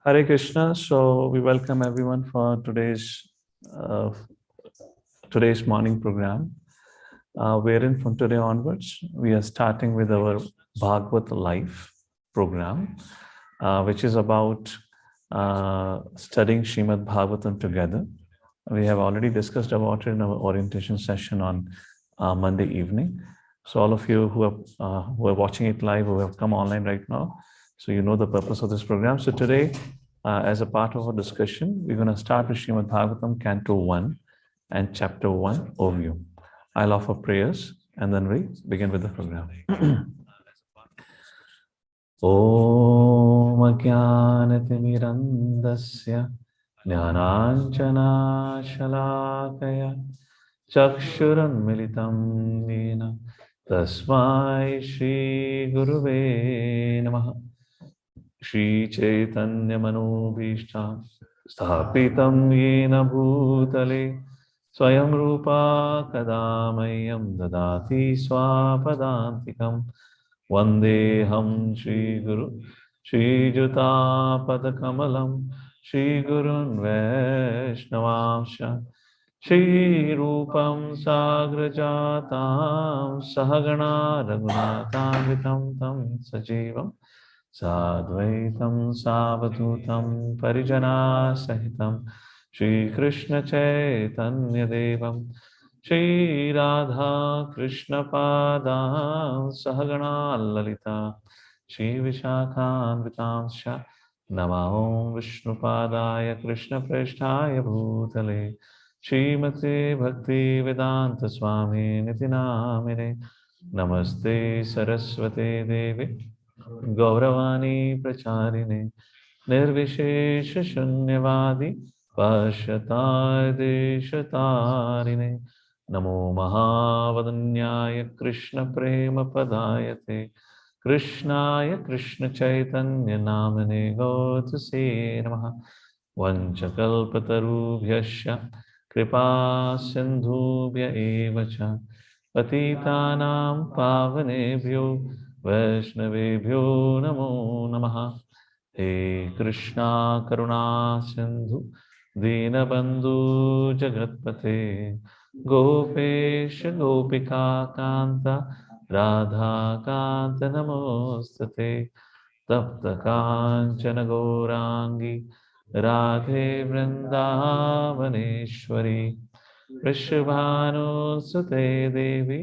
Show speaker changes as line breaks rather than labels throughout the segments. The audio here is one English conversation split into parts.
Hare Krishna. So we welcome everyone for uh, today's morning program. Wherein from today onwards, we are starting with our Bhagavat Life program, which is about studying Srimad-Bhagavatam together. We have already discussed about it in our orientation session on Monday evening. So all of you who are watching it live, who have come online right now, so you know the purpose of this program. So today, as a part of our discussion, we're going to start with Srimad-Bhagavatam, Canto 1 and Chapter 1 overview. I'll offer prayers and then we begin with the program. Om Ajnanatimirandasya Jnananjana Shalakaya Chakshuranmilitam Nena Tasmai Shri Guruve Namaha Shri Chaitanya Manobhishtam Sthapitam Yena Bhutale Swayam Rupa Kadamayam Dadati Swapadantikam Vandeham Shri Guru Shri Juta Padakamalam Shri Gurun Vaishnavamsha Shri Rupam Sagrajatam Sahagana Raghunatham Tam Sajivam Sadvaitam Savadutam Parijana Sahitam Shri Krishna Chaitanya Devam Shri Radha Krishna Padam Sahagana Lalita Shri Vishakhanvitamsha Namahom Vishnu Padaya Krishna Presthaya Bhutale Shrimati Bhakti Vedanta Swami Niti Namine Namaste Saraswate Devi Gauravani Pracharine Nirvishesha Shunyavadi Pashatai Deshatarine Namo Mahavadanyaya Krishna Prema Padayate Krishnaya Krishna Chaitanya Namane Gotase Namaha Vanchakalpatarubhyasya Kripa Sindhubhya Evacha Patitanam Pavanebhyo Vaishnavebhyo Namo Namaha He Krishna Karuna Sindhu Dinabandhu Jagatpate Gopesha Gopika Kanta Radha Kanta Namostate Tapta Kanchana Gourangi Radhe Vrindavaneshwari Vrishabhanu Sute Devi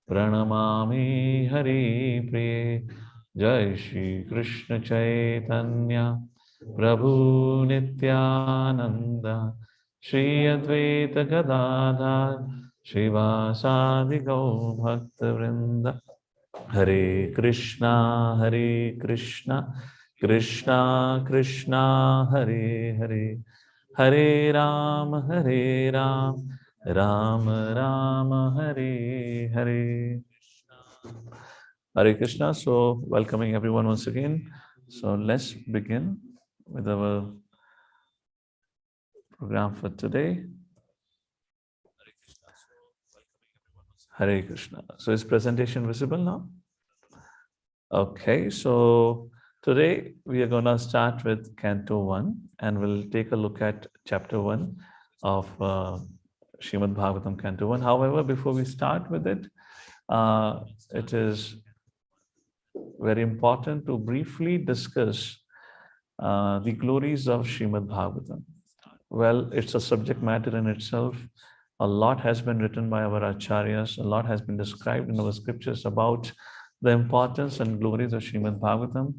Pranamami Hari Priye Jai Shri Krishna Chaitanya Prabhu Nityananda Shri Advaita Gadadhar Shivasadi Gau Bhakta Vrinda Hare Krishna Krishna Krishna Hare Hare Hare Ram Ram Ram Hare Hare Hare Krishna. So welcoming everyone once again. So let's begin with our program for today. Hare Krishna. So is presentation visible now? Okay, so today we are going to start with Canto 1 and we'll take a look at Chapter 1 of Srimad-Bhagavatam Canto 1. However, before we start with it, it is very important to briefly discuss the glories of Srimad-Bhagavatam. Well, it's a subject matter in itself. A lot has been written by our acharyas, a lot has been described in our scriptures about the importance and glories of Srimad-Bhagavatam,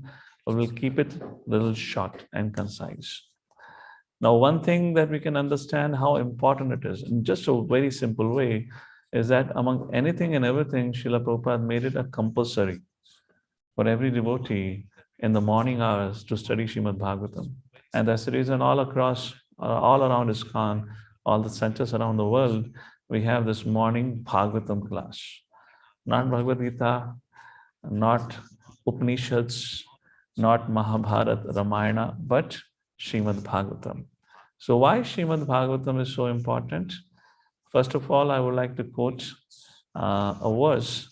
but we'll keep it a little short and concise. Now, one thing that we can understand how important it is, in just a very simple way, is that among anything and everything, Srila Prabhupada made it a compulsory for every devotee in the morning hours to study Srimad-Bhagavatam. And that's the reason all around ISKCON, all the centers around the world, we have this morning Bhagavatam class. Not Bhagavad Gita, not Upanishads, not Mahabharata, Ramayana, but Srimad-Bhagavatam. So why Srimad-Bhagavatam is so important? First of all, I would like to quote a verse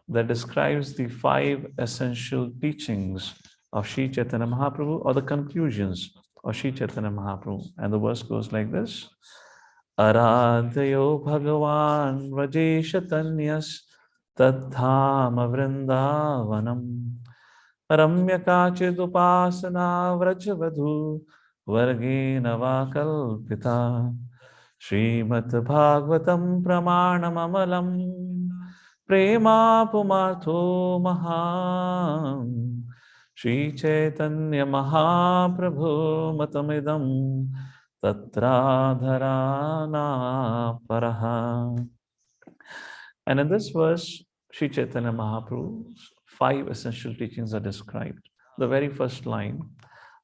that describes the 5 essential teachings of Sri Chaitanya Mahaprabhu, or the conclusions or Sri Chaitanya Mahaprabhu. And the verse goes like this. Aradhayo Bhagavan Vrajesha Tanyas Tadhama Vrindavanam Ramya Kachid Upasana Vrajavadhu Vargena Vakalpita Srimad-Bhagavatam Pramanamamalam Prema Pumartho Maham Shri Chaitanya Mahaprabhu Matamidam Tatradharana Paraha. And in this verse, Shri Chaitanya Mahaprabhu's 5 essential teachings are described. The very first line,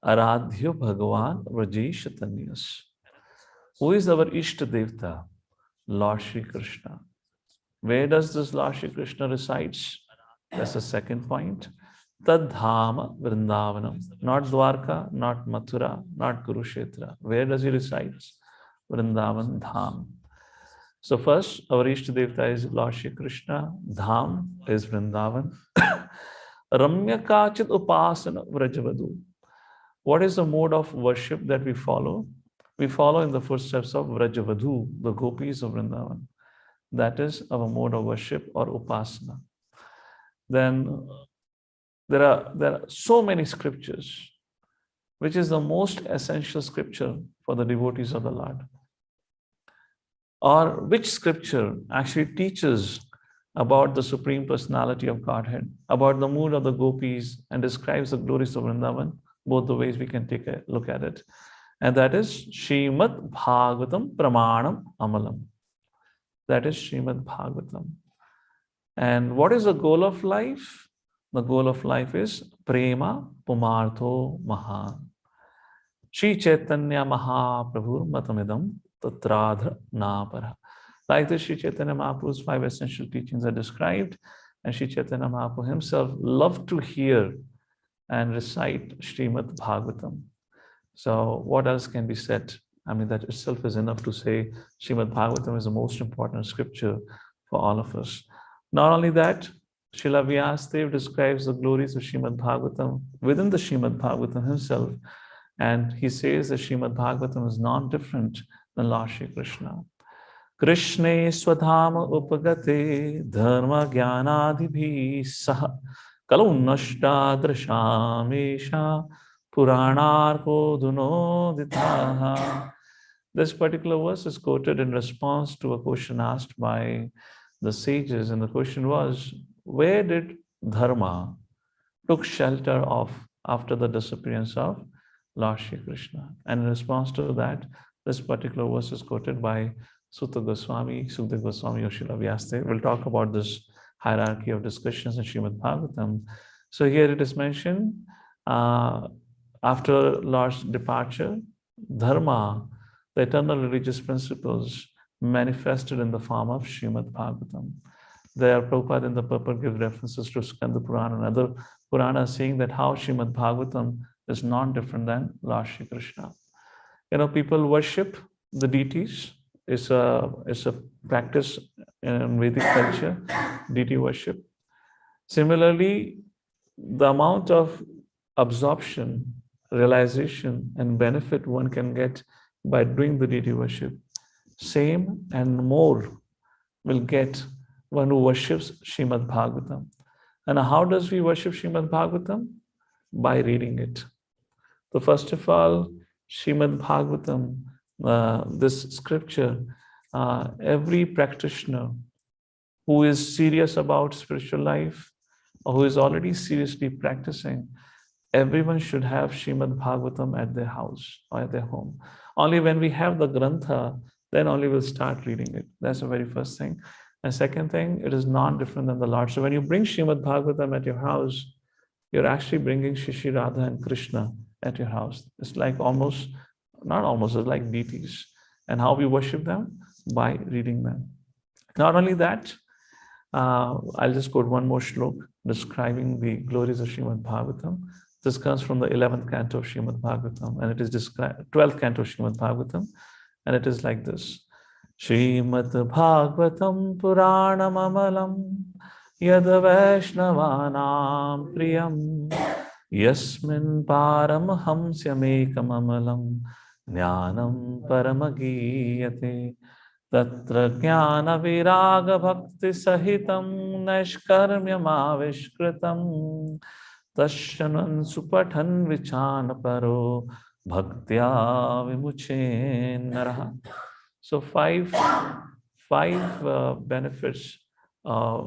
Aradhyo Bhagavan Vrajesh Tanyas. Who is our Ishta Devta? Lord Shri Krishna. Where does this Lord Shri Krishna resides? That's the second point. Tadhama Vrindavanam. Not Dwarka, not Mathura, not Kurukshetra. Where does he reside? Vrindavan Dham. So first, our Ishta Devta is Lord Shri Krishna. Dham is Vrindavan. Ramya Kachit Upasana Vrajavadu. What is the mode of worship that we follow? We follow in the footsteps of Vrajavadhu, the gopis of Vrindavan. That is our mode of worship or upasana. Then there are so many scriptures. Which is the most essential scripture for the devotees of the Lord? Or which scripture actually teaches about the Supreme Personality of Godhead, about the mood of the gopis, and describes the glories of Vrindavan? Both the ways we can take a look at it. And that is Srimad-Bhagavatam Pramanam Amalam. That is Srimad-Bhagavatam. And what is the goal of life? The goal of life is Prema Pumartho Mahan. Shri Chaitanya Mahaprabhu Matamidam Tatradha Napara. Like this, Shri Chaitanya Mahaprabhu's 5 essential teachings are described, and Shri Chaitanya Mahaprabhu himself loved to hear and recite Srimad-Bhagavatam. So what else can be said? I mean, that itself is enough to say Srimad-Bhagavatam is the most important scripture for all of us. Not only that, Srila Vyasadeva describes the glories of Srimad-Bhagavatam within the Srimad-Bhagavatam himself. And he says that Srimad-Bhagavatam is not different than Lord Shri Krishna. Krishne swadhama upagate dharma jnanadibhi saha kalunashta drshamesha puranarko dunoditaha. This particular verse is quoted in response to a question asked by the sages, and the question was, where did dharma took shelter of after the disappearance of Lord Shri Krishna? And in response to that, this particular verse is quoted by Sutta Goswami, Sukdev Goswami, Srila Vyasadeva. We'll talk about this hierarchy of discussions in Srimad-Bhagavatam. So here it is mentioned, after Lord's departure, dharma, the eternal religious principles, manifested in the form of Srimad-Bhagavatam. There, Prabhupada in the purport gives references to Skanda Purana and other Puranas saying that how Srimad-Bhagavatam is not different than Lord Shri Krishna. You know, people worship the deities. It's a practice in Vedic culture, deity worship. Similarly, the amount of absorption, realization, and benefit one can get by doing the deity worship, same and more will get one who worships Srimad-Bhagavatam. And how does we worship Srimad-Bhagavatam? By reading it. So first of all, Srimad-Bhagavatam, this scripture, every practitioner who is serious about spiritual life or who is already seriously practicing, everyone should have Srimad-Bhagavatam at their house or at their home. Only when we have the Grantha, then only we'll start reading it. That's the very first thing. And second thing, it is not different than the Lord. So when you bring Srimad-Bhagavatam at your house, you're actually bringing Shri Radha and Krishna at your house. It's like almost, not almost, it's like deities. And how we worship them? By reading them. Not only that, I'll just quote one more shlok describing the glories of Srimad-Bhagavatam. This comes from the 11th canto of Srimad-Bhagavatam, and it is described, 12th canto of Srimad-Bhagavatam, and it is like this. Srimad-Bhagavatam Puranam Amalam Yad Vaishnavanam Priyam Yasmin paramhamsyamekam amalam jnanam paramagiyate tatra jnana viraga bhakti sahitam naishkarmyam avishkritam tashanan supathan vichana paro bhaktya vimuchen naraha. So five benefits, uh,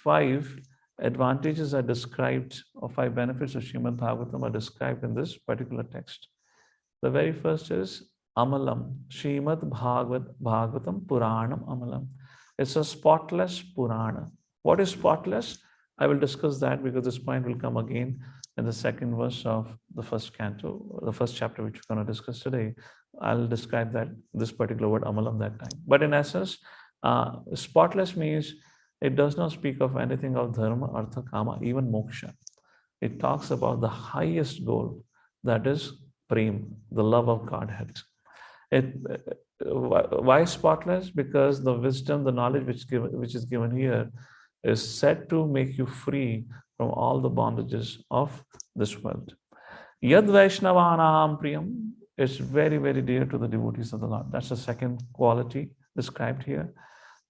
five advantages are described, or five benefits of Srimad Bhagavatam are described in this particular text. The very first is Amalam, Bhagavatam Puranam Amalam. It's a spotless Purana. What is spotless? I will discuss that because this point will come again in the second verse of the first canto, the first chapter, which we're going to discuss today. I'll describe that, this particular word Amalam, that time. But in essence, spotless means it does not speak of anything of dharma, artha, kama, even moksha. It talks about the highest goal, that is prem, the love of Godhead. Why spotless? Because the wisdom, the knowledge which is given here is said to make you free from all the bondages of this world. Yad Vaishnavanam Priyam is very, very dear to the devotees of the Lord. That's the second quality described here.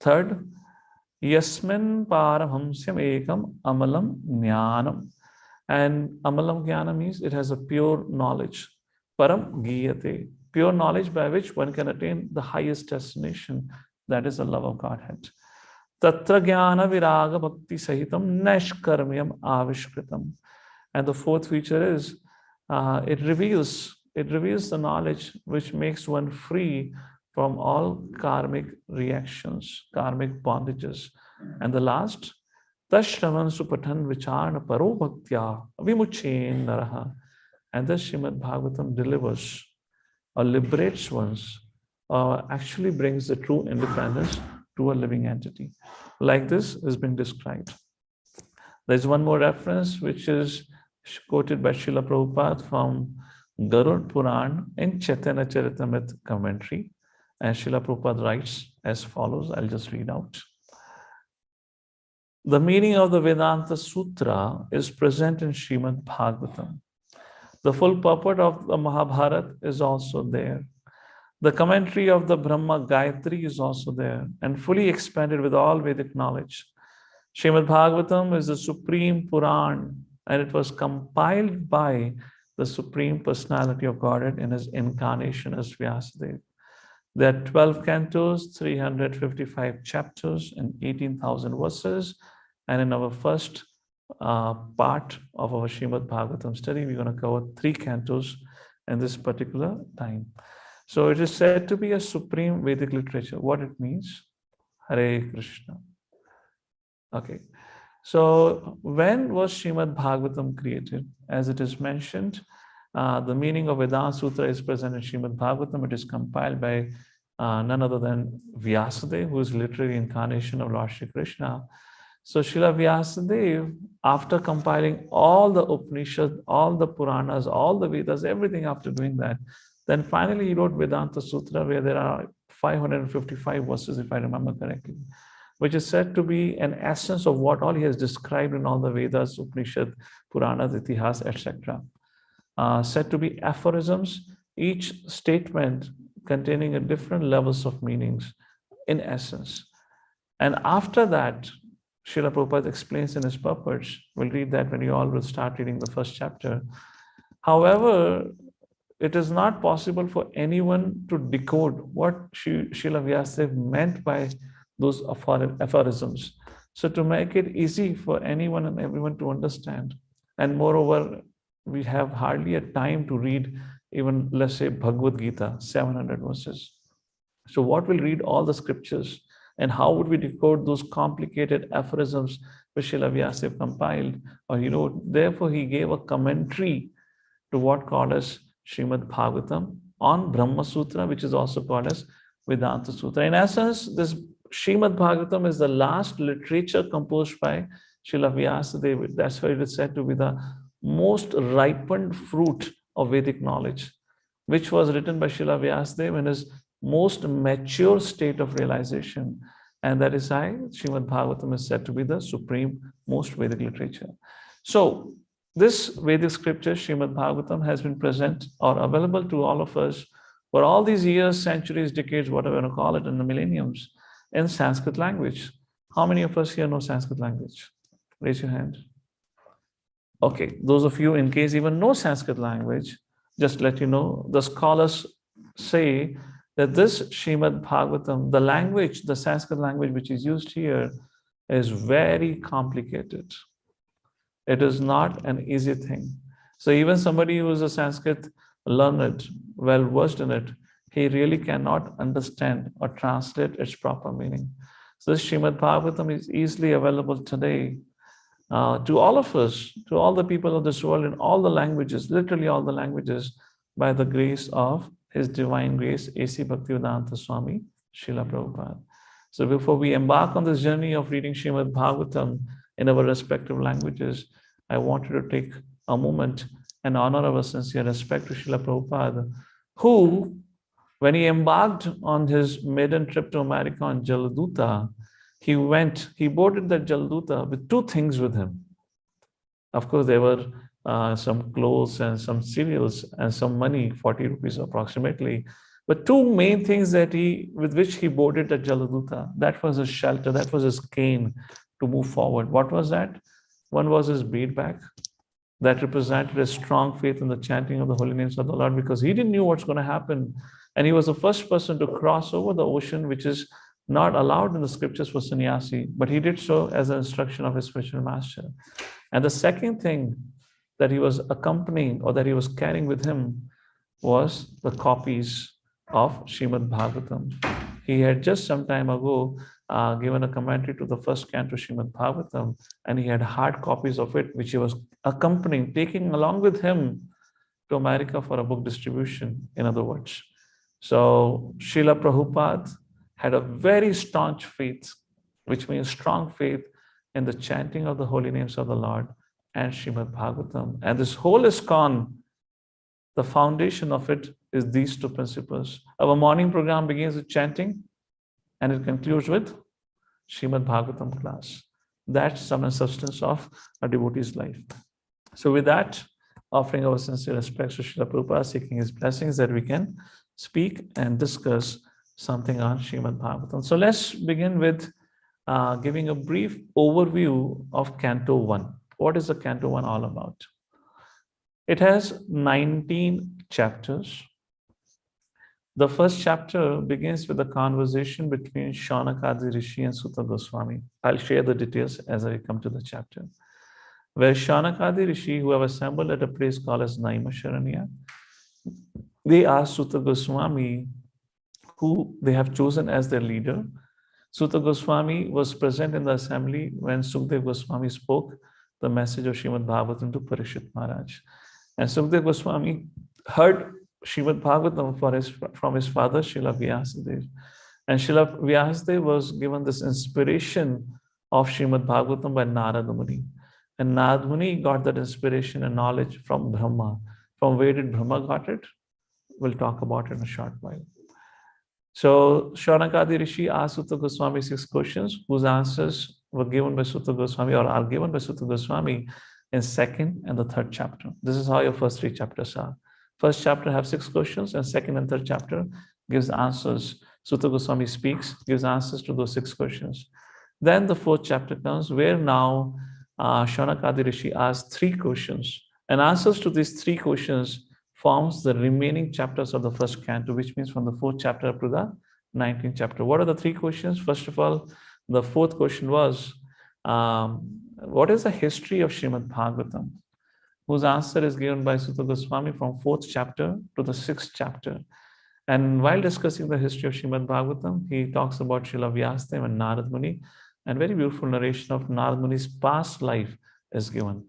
Third, Yasmin Paramhamsyam Ekam Amalam Jnanam. And Amalam Jnana means it has a pure knowledge. Param Giyate, pure knowledge by which one can attain the highest destination, that is the love of Godhead. Tatra Jnana Viraga Bhakti Sahitam Nashkarmyam Avishkritam. And the fourth feature is it reveals the knowledge which makes one free from all karmic reactions, karmic bondages. And the last, Tashravan Supatan Vicharna Paro Bhaktya Vimuchen Naraha. And the Srimad-Bhagavatam delivers or liberates ones, actually brings the true independence to a living entity. Like this is being described. There's one more reference which is quoted by Srila Prabhupada from Garud Puran in Chaitanya Charitamrita commentary. And Srila Prabhupada writes as follows. I'll just read out. The meaning of the Vedanta Sutra is present in Srimad-Bhagavatam. The full purport of the Mahabharata is also there. The commentary of the Brahma Gayatri is also there and fully expanded with all Vedic knowledge. Srimad-Bhagavatam is the supreme Puran, and it was compiled by the Supreme Personality of Godhead in his incarnation as Vyasadeva. There are 12 cantos, 355 chapters, and 18,000 verses. And in our first part of our Srimad-Bhagavatam study, we're going to cover 3 cantos in this particular time. So it is said to be a supreme Vedic literature. What it means? Hare Krishna. Okay. So when was Srimad-Bhagavatam created? As it is mentioned, the meaning of Vedanta Sutra is present in Srimad-Bhagavatam. It is compiled by none other than Vyasadeva, who is literally incarnation of Lord Shri Krishna. So Srila Vyasadeva, after compiling all the Upanishads, all the Puranas, all the Vedas, everything after doing that, then finally he wrote Vedanta Sutra, where there are 555 verses, if I remember correctly, which is said to be an essence of what all he has described in all the Vedas, Upanishad, Puranas, Itihas, etc. Said to be aphorisms, each statement containing a different levels of meanings in essence. And after that, Srila Prabhupada explains in his purports, we'll read that when you all will start reading the first chapter. However, it is not possible for anyone to decode what Srila Vyasadeva meant by those aphorisms. So to make it easy for anyone and everyone to understand, and moreover, we have hardly a time to read even, let's say, Bhagavad Gita, 700 verses. So what will read all the scriptures, and how would we decode those complicated aphorisms which Srila Vyasadeva compiled or he wrote? Therefore, he gave a commentary to what called as Srimad-Bhagavatam on Brahma Sutra, which is also called as Vedanta Sutra. In essence, this Srimad-Bhagavatam is the last literature composed by Srila Vyasadeva. That's why it is said to be the most ripened fruit of Vedic knowledge, which was written by Srila Vyasadeva in his most mature state of realization. And that is why Srimad-Bhagavatam is said to be the supreme, most Vedic literature. So This Vedic scripture, Srimad-Bhagavatam, has been present or available to all of us for all these years, centuries, decades, whatever you want to call it, in the millenniums, in Sanskrit language. How many of us here know Sanskrit language? Raise your hand. Okay, those of you in case even know Sanskrit language, just let you know, the scholars say that this Srimad Bhagavatam, the language, the Sanskrit language which is used here, is very complicated. It is not an easy thing. So even somebody who is a Sanskrit learned, well versed in it, he really cannot understand or translate its proper meaning. So this Srimad Bhagavatam is easily available today to all of us, to all the people of this world in all the languages, literally all the languages, by the grace of His Divine Grace, A.C. Bhaktivedanta Swami, Srila Prabhupada. So before we embark on this journey of reading Srimad Bhagavatam in our respective languages, I wanted to take a moment and honor our sincere respect to Srila Prabhupada, who, when he embarked on his maiden trip to America on Jaladuta, he boarded that Jaladuta with two things with him. Of course, there were some clothes and some cereals and some money, 40 rupees approximately. But two main things with which he boarded the Jaladuta, that was his shelter, that was his cane to move forward. What was that? One was his bead bag. That represented a strong faith in the chanting of the holy names of the Lord, because he didn't know what's going to happen. And he was the first person to cross over the ocean, which is not allowed in the scriptures for sannyasi, but he did so as an instruction of his spiritual master. And the second thing that he was accompanying or that he was carrying with him was the copies of Srimad Bhagavatam. He had just some time ago given a commentary to the first canto Srimad Bhagavatam, and he had hard copies of it, which he was accompanying, taking along with him to America for a book distribution, in other words. So Srila Prabhupada had a very staunch faith, which means strong faith in the chanting of the holy names of the Lord and Srimad Bhagavatam. And this whole ISKCON, the foundation of it is these two principles. Our morning program begins with chanting and it concludes with Srimad Bhagavatam class. That's some substance of a devotee's life. So with that, offering our sincere respects to Srila Prabhupada, seeking his blessings that we can speak and discuss something on Srimad Bhagavatam. So let's begin with giving a brief overview of Canto 1. What is the Canto 1 all about? It has 19 chapters. The first chapter begins with a conversation between Shaunakadi Rishi and Sutta Goswami. I'll share the details as I come to the chapter. Where Shaunakadi Rishi, who have assembled at a place called as Naimisharanya, they asked Sutta Goswami, who they have chosen as their leader. Sutta Goswami was present in the assembly when Sukdev Goswami spoke the message of Srimad Bhagavatam to Parikshit Maharaj. And Sukdev Goswami heard Srimad Bhagavatam from his father, Srila Vyasadeva. And Srila Vyasadeva was given this inspiration of Srimad Bhagavatam by Narada Muni. And Narada Muni got that inspiration and knowledge from Brahma. From where did Brahma got it? We'll talk about it in a short while. So Shaunakadi Rishi asked Sutta Goswami 6 questions, whose answers were given by Sutta Goswami or are given by Sutta Goswami in second and the third chapter. This is how your first 3 chapters are. First chapter have 6 questions, and second and third chapter gives answers. Sutta Goswami speaks, gives answers to those 6 questions. Then the 4th chapter comes, where now Shaunakadi Rishi asks 3 questions, and answers to these 3 questions forms the remaining chapters of the first canto, which means from the 4th chapter up to the 19th chapter. What are the 3 questions? First of all, the 4th question was, what is the history of Srimad Bhagavatam? Whose answer is given by Sutta Goswami from 4th chapter to the 6th chapter. And while discussing the history of Srimad Bhagavatam, he talks about Srila Vyasadeva and Narad Muni, and very beautiful narration of Narad Muni's past life is given.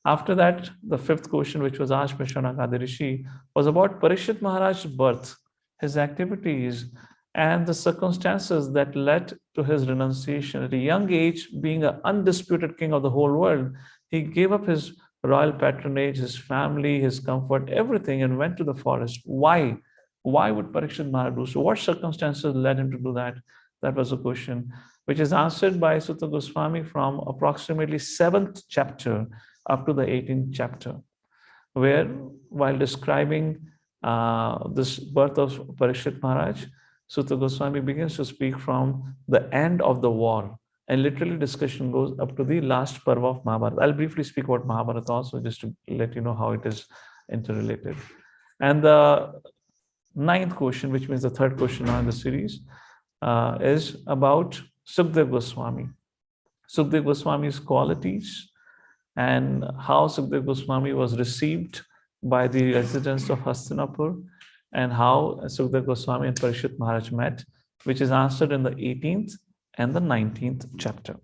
After that, the 5th question, which was asked by Shaunakadi Rishi, was about Parikshit Maharaj's birth, his activities, and the circumstances that led to his renunciation. At a young age, being an undisputed king of the whole world, he gave up his royal patronage, his family, his comfort, everything, and went to the forest. Why? Why would Parikshit Maharaj do so? What circumstances led him to do that? That was a question, which is answered by Sutta Goswami from approximately 7th chapter up to the 18th chapter, where while describing this birth of Parikshit Maharaj, Sutta Goswami begins to speak from the end of the war. And literally discussion goes up to the last parva of Mahabharata. I'll briefly speak about Mahabharata also, just to let you know how it is interrelated. And the ninth question, which means the third question now in the series, is about Sukdev Goswami. Sukdev Goswami's qualities and how Sukdev Goswami was received by the residents of Hastinapur, and how Sukdev Goswami and Parikshit Maharaj met, which is answered in the 18th and the 19th chapter.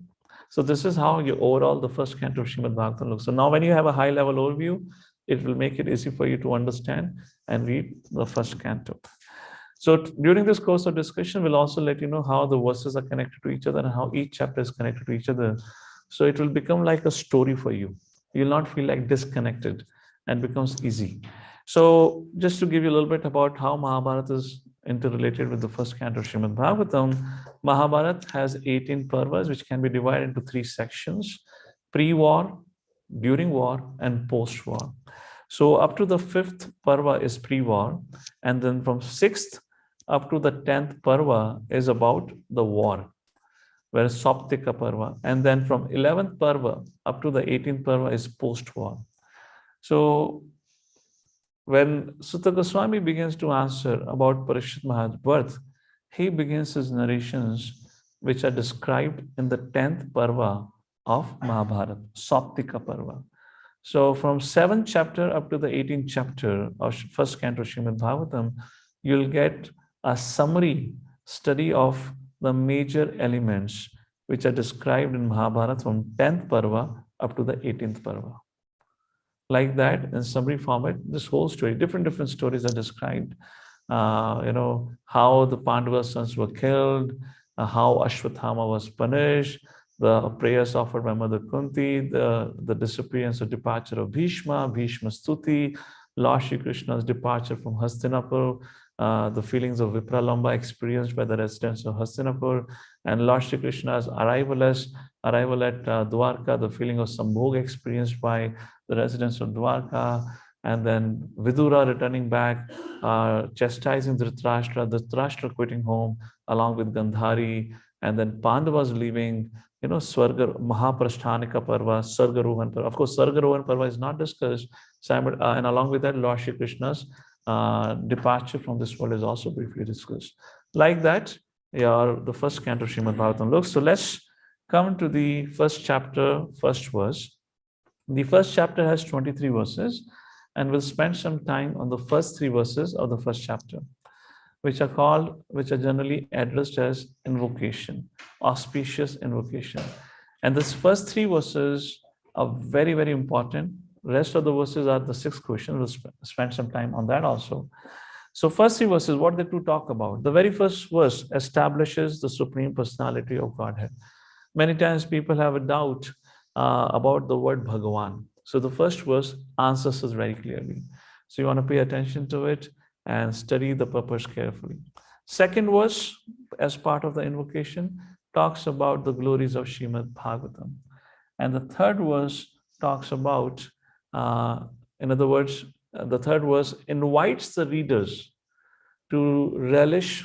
So this is how your overall the first canto of Srimad-Bhagavatam looks. So now when you have a high level overview, it will make it easy for you to understand and read the first canto. So during this course of discussion, we'll also let you know how the verses are connected to each other and how each chapter is connected to each other. So it will become like a story for you. You'll not feel like disconnected, and becomes easy. So just to give you a little bit about how Mahabharata is interrelated with the first canto of Srimad-Bhagavatam, Mahabharata has 18 parvas, which can be divided into 3 sections: pre-war, during war, and post-war. So up to the 5th parva is pre-war, and then from 6th up to the 10th parva is about the war, whereas Saptika parva, and then from 11th parva up to the 18th parva is post-war. So when Sutta Goswami begins to answer about Parikshit Maharaj's birth, he begins his narrations which are described in the 10th parva of Mahabharata, Saptika parva. So from 7th chapter up to the 18th chapter of first canto Srimad-Bhagavatam, you'll get a summary study of the major elements which are described in Mahabharata from 10th parva up to the 18th parva. Like that, in summary format, this whole story, different stories are described. How the Pandavas' sons were killed, how Ashwathama was punished, the prayers offered by Mother Kunti, the disappearance or departure of Bhishma, Bhishma's Stuti, Lord Shri Krishna's departure from Hastinapur, the feelings of Vipralamba experienced by the residents of Hastinapur, and Lord Shri Krishna's arrival at Dwarka, the feeling of Sambhog experienced by the residents of Dwarka, and then Vidura returning back, chastising Dhritarashtra quitting home along with Gandhari, and then Pandavas leaving, Swarga, Mahaprasthānika Parva, Sargarohan Parva. Of course, Sargarohan Parva is not discussed, and along with that, Lord Shri Krishna's departure from this world is also briefly discussed. Like that, the first canto of Srimad-Bhagavatam looks. So let's come to the first chapter, first verse. The first chapter has 23 verses, and we'll spend some time on the first 3 verses of the first chapter, which are generally addressed as invocation, auspicious invocation. And this first 3 verses are very, very important. Rest of the verses are the 6th question. We'll spend some time on that also. So first 3 verses, what they do talk about? The very first verse establishes the Supreme Personality of Godhead. Many times people have a doubt about the word Bhagavan. So the first verse answers us very clearly. So you want to pay attention to it and study the purpose carefully. Second verse, as part of the invocation, talks about the glories of Srimad-Bhagavatam. And the third verse talks about, in other words, the third verse invites the readers to relish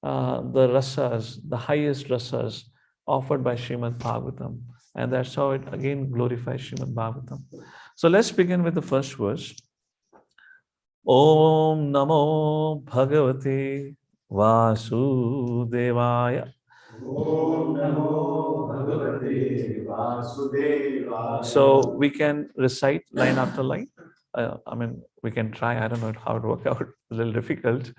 the rasas, the highest rasas offered by Srimad-Bhagavatam. And that's how it again glorifies Srimad-Bhagavatam. So let's begin with the first verse. Om Namo Bhagavate Vasudevaya.
Om Namo Bhagavate Vasudevaya.
So we can recite line after line. We can try. I don't know how it work out. A little difficult.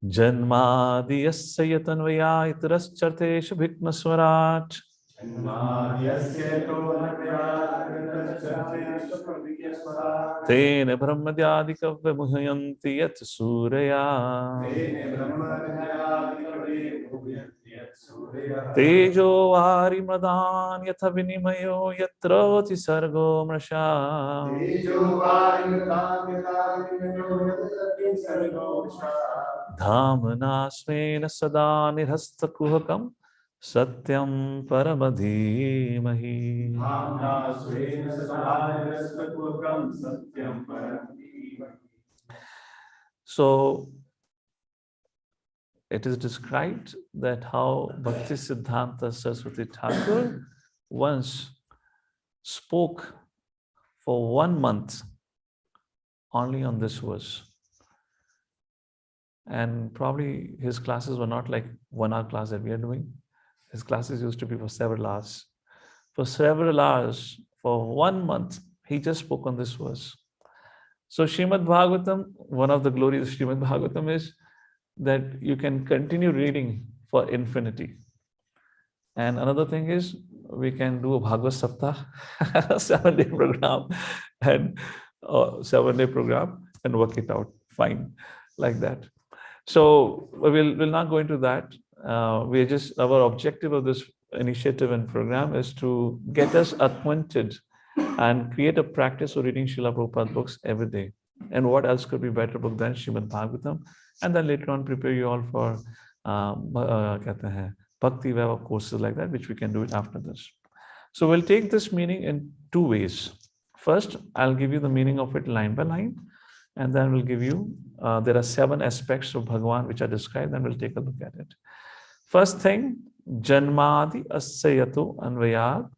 Janmadiyasya yatanvaya itarascharteshu bhikmaswarat. Tene brahmadyadika vimuhyanti yat surya. Tejo vari madan yatha vinimayo yatroti sargo mrasha. Dhamana smena sada nirhasta kuhakam Satyam Paramadhimahi.
Dhamna Svena Sadayastapurvam Satyam Paramdhimahi.
So it is described that how Bhakti Siddhanta Saraswati Thakur once spoke for 1 month only on this verse. And probably his classes were not like 1 hour class that we are doing. His classes used to be for several hours. For several hours, for 1 month, he just spoke on this verse. So Srimad-Bhagavatam, one of the glories of Srimad-Bhagavatam is that you can continue reading for infinity. And another thing is we can do a Bhagavad Saptah, 7-day program, and 7-day program and work it out fine like that. So we'll not go into that. We are just, our objective of this initiative and program is to get us acquainted and create a practice of reading Srila Prabhupada books every day. And what else could be better book than Srimad Bhagavatam? And then later on prepare you all for Bhakti Vaibhav courses like that, which we can do it after this. So we'll take this meaning in 2 ways. First, I'll give you the meaning of it line by line, and then we'll give you, there are 7 aspects of Bhagavan which are described, and we'll take a look at it. First thing, Janmadi Asyayato Anvayad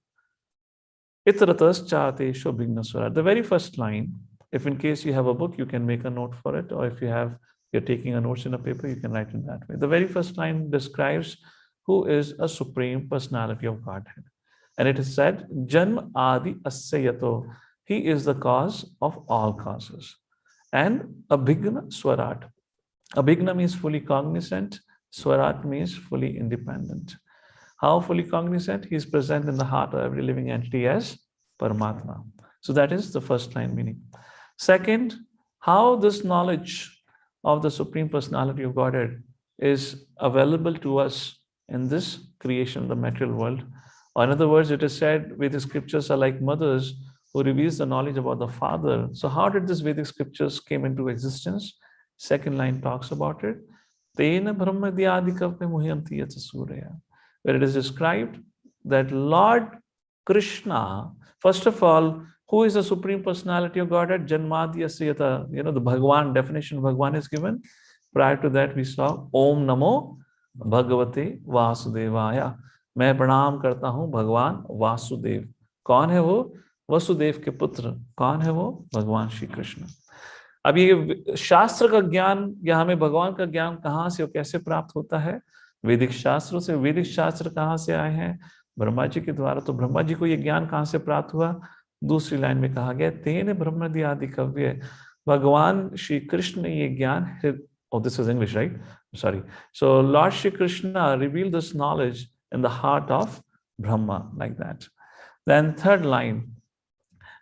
Itaratas Chatesho Bhignaswara. The very first line, if in case you have a book, you can make a note for it, or if you're taking a notes in a paper, you can write it that way. The very first line describes who is a supreme personality of Godhead. And it is said, Janma Adi Asyayato. He is the cause of all causes. And Abhigna Swarat. Abhigna means fully cognizant. Swarat means fully independent. How fully cognizant? He is present in the heart of every living entity as Paramatma. So that is the first line meaning. Second, how this knowledge of the Supreme Personality of Godhead is available to us in this creation, the material world. Or in other words, it is said Vedic scriptures are like mothers who reveals the knowledge about the Father. So how did this Vedic scriptures came into existence? Second line talks about it. Tena Brahmadyadikavya muhyanti yatsa surya. Where it is described that Lord Krishna, first of all, who is the Supreme Personality of Godhead? Janmadi Asriyata. The Bhagavan, definition of Bhagavan is given. Prior to that, we saw Om Namo Bhagavate Vasudevaya. मैं प्रणाम करता हूं भगवान वासुदेव. कौन है वो? वसुदेव के पुत्र. कौन है वो? भगवान श्री कृष्ण. अब ये शास्त्र का ज्ञान या हमें भगवान का ज्ञान कहां से और कैसे प्राप्त होता है? वैदिक शास्त्रों से. वैदिक शास्त्र कहां से आए हैं? ब्रह्मा जी के द्वारा. तो ब्रह्मा जी को ये ज्ञान कहां से प्राप्त हुआ? दूसरी लाइन में कहा गया तेन ब्रह्मदि आदि कव्य. भगवान श्री कृष्ण ने ये ज्ञान, oh, this is English, right? Sorry. So Lord Shri Krishna revealed this knowledge in the heart of Brahma, like that. Then third line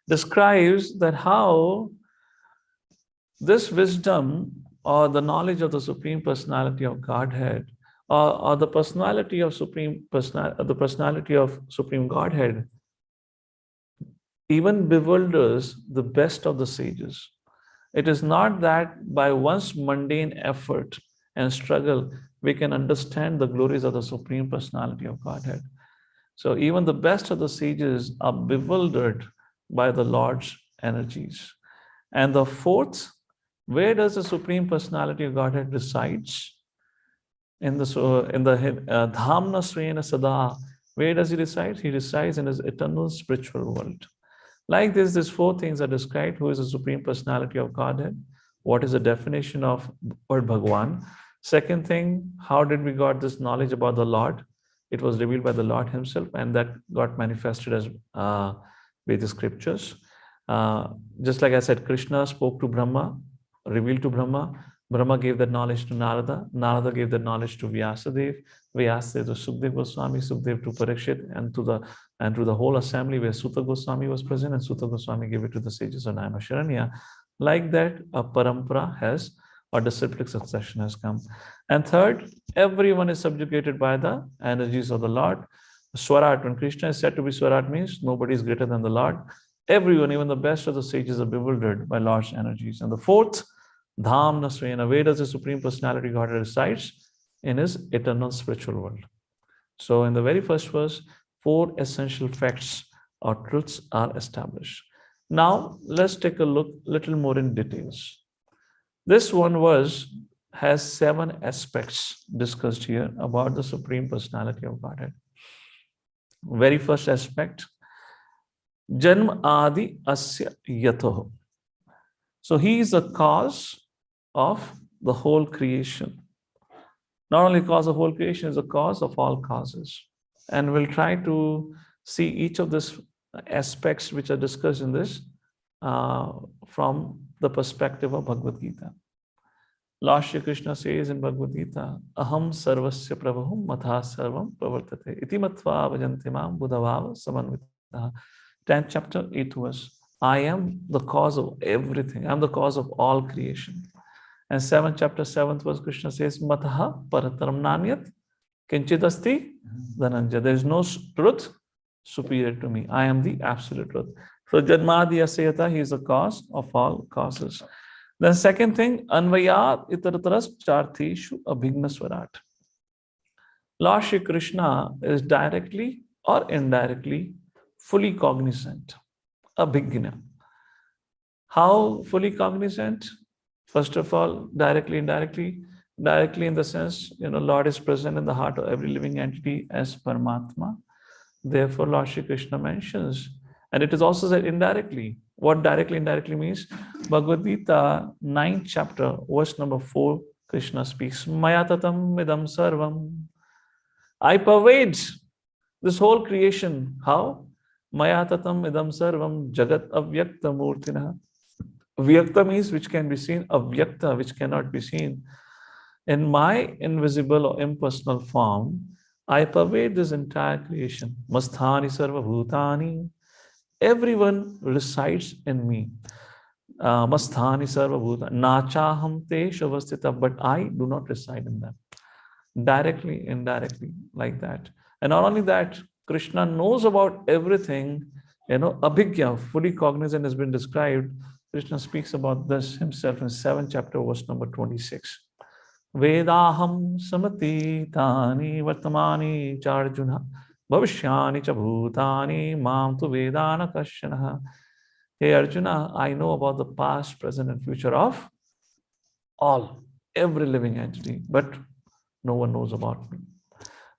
describes that how this wisdom or the knowledge of the Supreme Personality of Godhead or the personality of the personality of Supreme Godhead even bewilders the best of the sages. It is not that by one's mundane effort and struggle we can understand the glories of the Supreme Personality of Godhead. So even the best of the sages are bewildered by the Lord's energies. And the fourth, where does the Supreme Personality of Godhead resides? In the Dhamna Srena Sada. Where does he reside? He resides in his eternal spiritual world. Like this, these 4 things are described. Who is the Supreme Personality of Godhead? What is the definition of word Bhagavan? Second thing, how did we got this knowledge about the Lord? It was revealed by the Lord himself, and that got manifested as Vedic scriptures. Just like I said, Krishna spoke to Brahma, revealed to Brahma. Brahma gave that knowledge to Narada. Narada gave that knowledge to Vyasadev. Vyasadev to Sukdev Goswami, Sukdev to Parikshit, and to the whole assembly where Sutta Goswami was present, and Sutta Goswami gave it to the sages of Naimisharanya. Like that, a parampara has, or disciplic succession has come. And third, everyone is subjugated by the energies of the Lord. Swarat, when Krishna is said to be Swarat, means nobody is greater than the Lord. Everyone, even the best of the sages, are bewildered by Lord's energies. And the fourth, Dhamna Srena, where does the Supreme Personality God resides? In his eternal spiritual world. So in the very first verse, 4 essential facts or truths are established. Now let's take a look little more in details. This one verse has 7 aspects discussed here about the Supreme Personality of Godhead. Very first aspect, Janma Adi Asya Yatoh. So he is the cause of the whole creation. Not only cause of whole creation, is the cause of all causes. And we'll try to see each of these aspects which are discussed in this from the perspective of Bhagavad Gita. Lord Shri Krishna says in Bhagavad Gita, Aham sarvasya prabhum matha sarvam pravartate iti matva vajanti mam buddhavava samanvitaha. 10th chapter, 8th verse. I am the cause of everything. I am the cause of all creation. And 7th chapter, 7th verse, Krishna says, Mataha parataram nanyat kinchidasti dhananja. There is no truth superior to me. I am the absolute truth. So Janmadi Asayata, he is the cause of all causes. Then second thing, Anvayat itarataras charthishu abhigna swarat. Lord Shri Krishna is directly or indirectly fully cognizant. Abhigna. How fully cognizant? First of all, directly, indirectly. Directly in the sense, Lord is present in the heart of every living entity as Paramatma. Therefore, Lord Shri Krishna mentions, and it is also said indirectly. What directly, indirectly means? Bhagavad Gita, 9th chapter, verse number 4, Krishna speaks, Mayatatam midam sarvam. I pervade this whole creation. How? Mayatatam idam sarvam jagat avyakta murtina. Vyakta means which can be seen, avyakta which cannot be seen. In my invisible or impersonal form, I pervade this entire creation. Masthani sarva bhutani. Everyone resides in me. Masthani sarva bhutani. Nachaham te shavastita. But I do not reside in them. Directly, indirectly, like that. And not only that, Krishna knows about everything. Abhigya, fully cognizant, has been described. Krishna speaks about this himself in 7th chapter, verse number 26. Vedaham samati tani vartamani charjuna bhavishyani cha bhutani mam tu vedana kashyana. Hey Arjuna, I know about the past, present, and future of every living entity, but no one knows about me.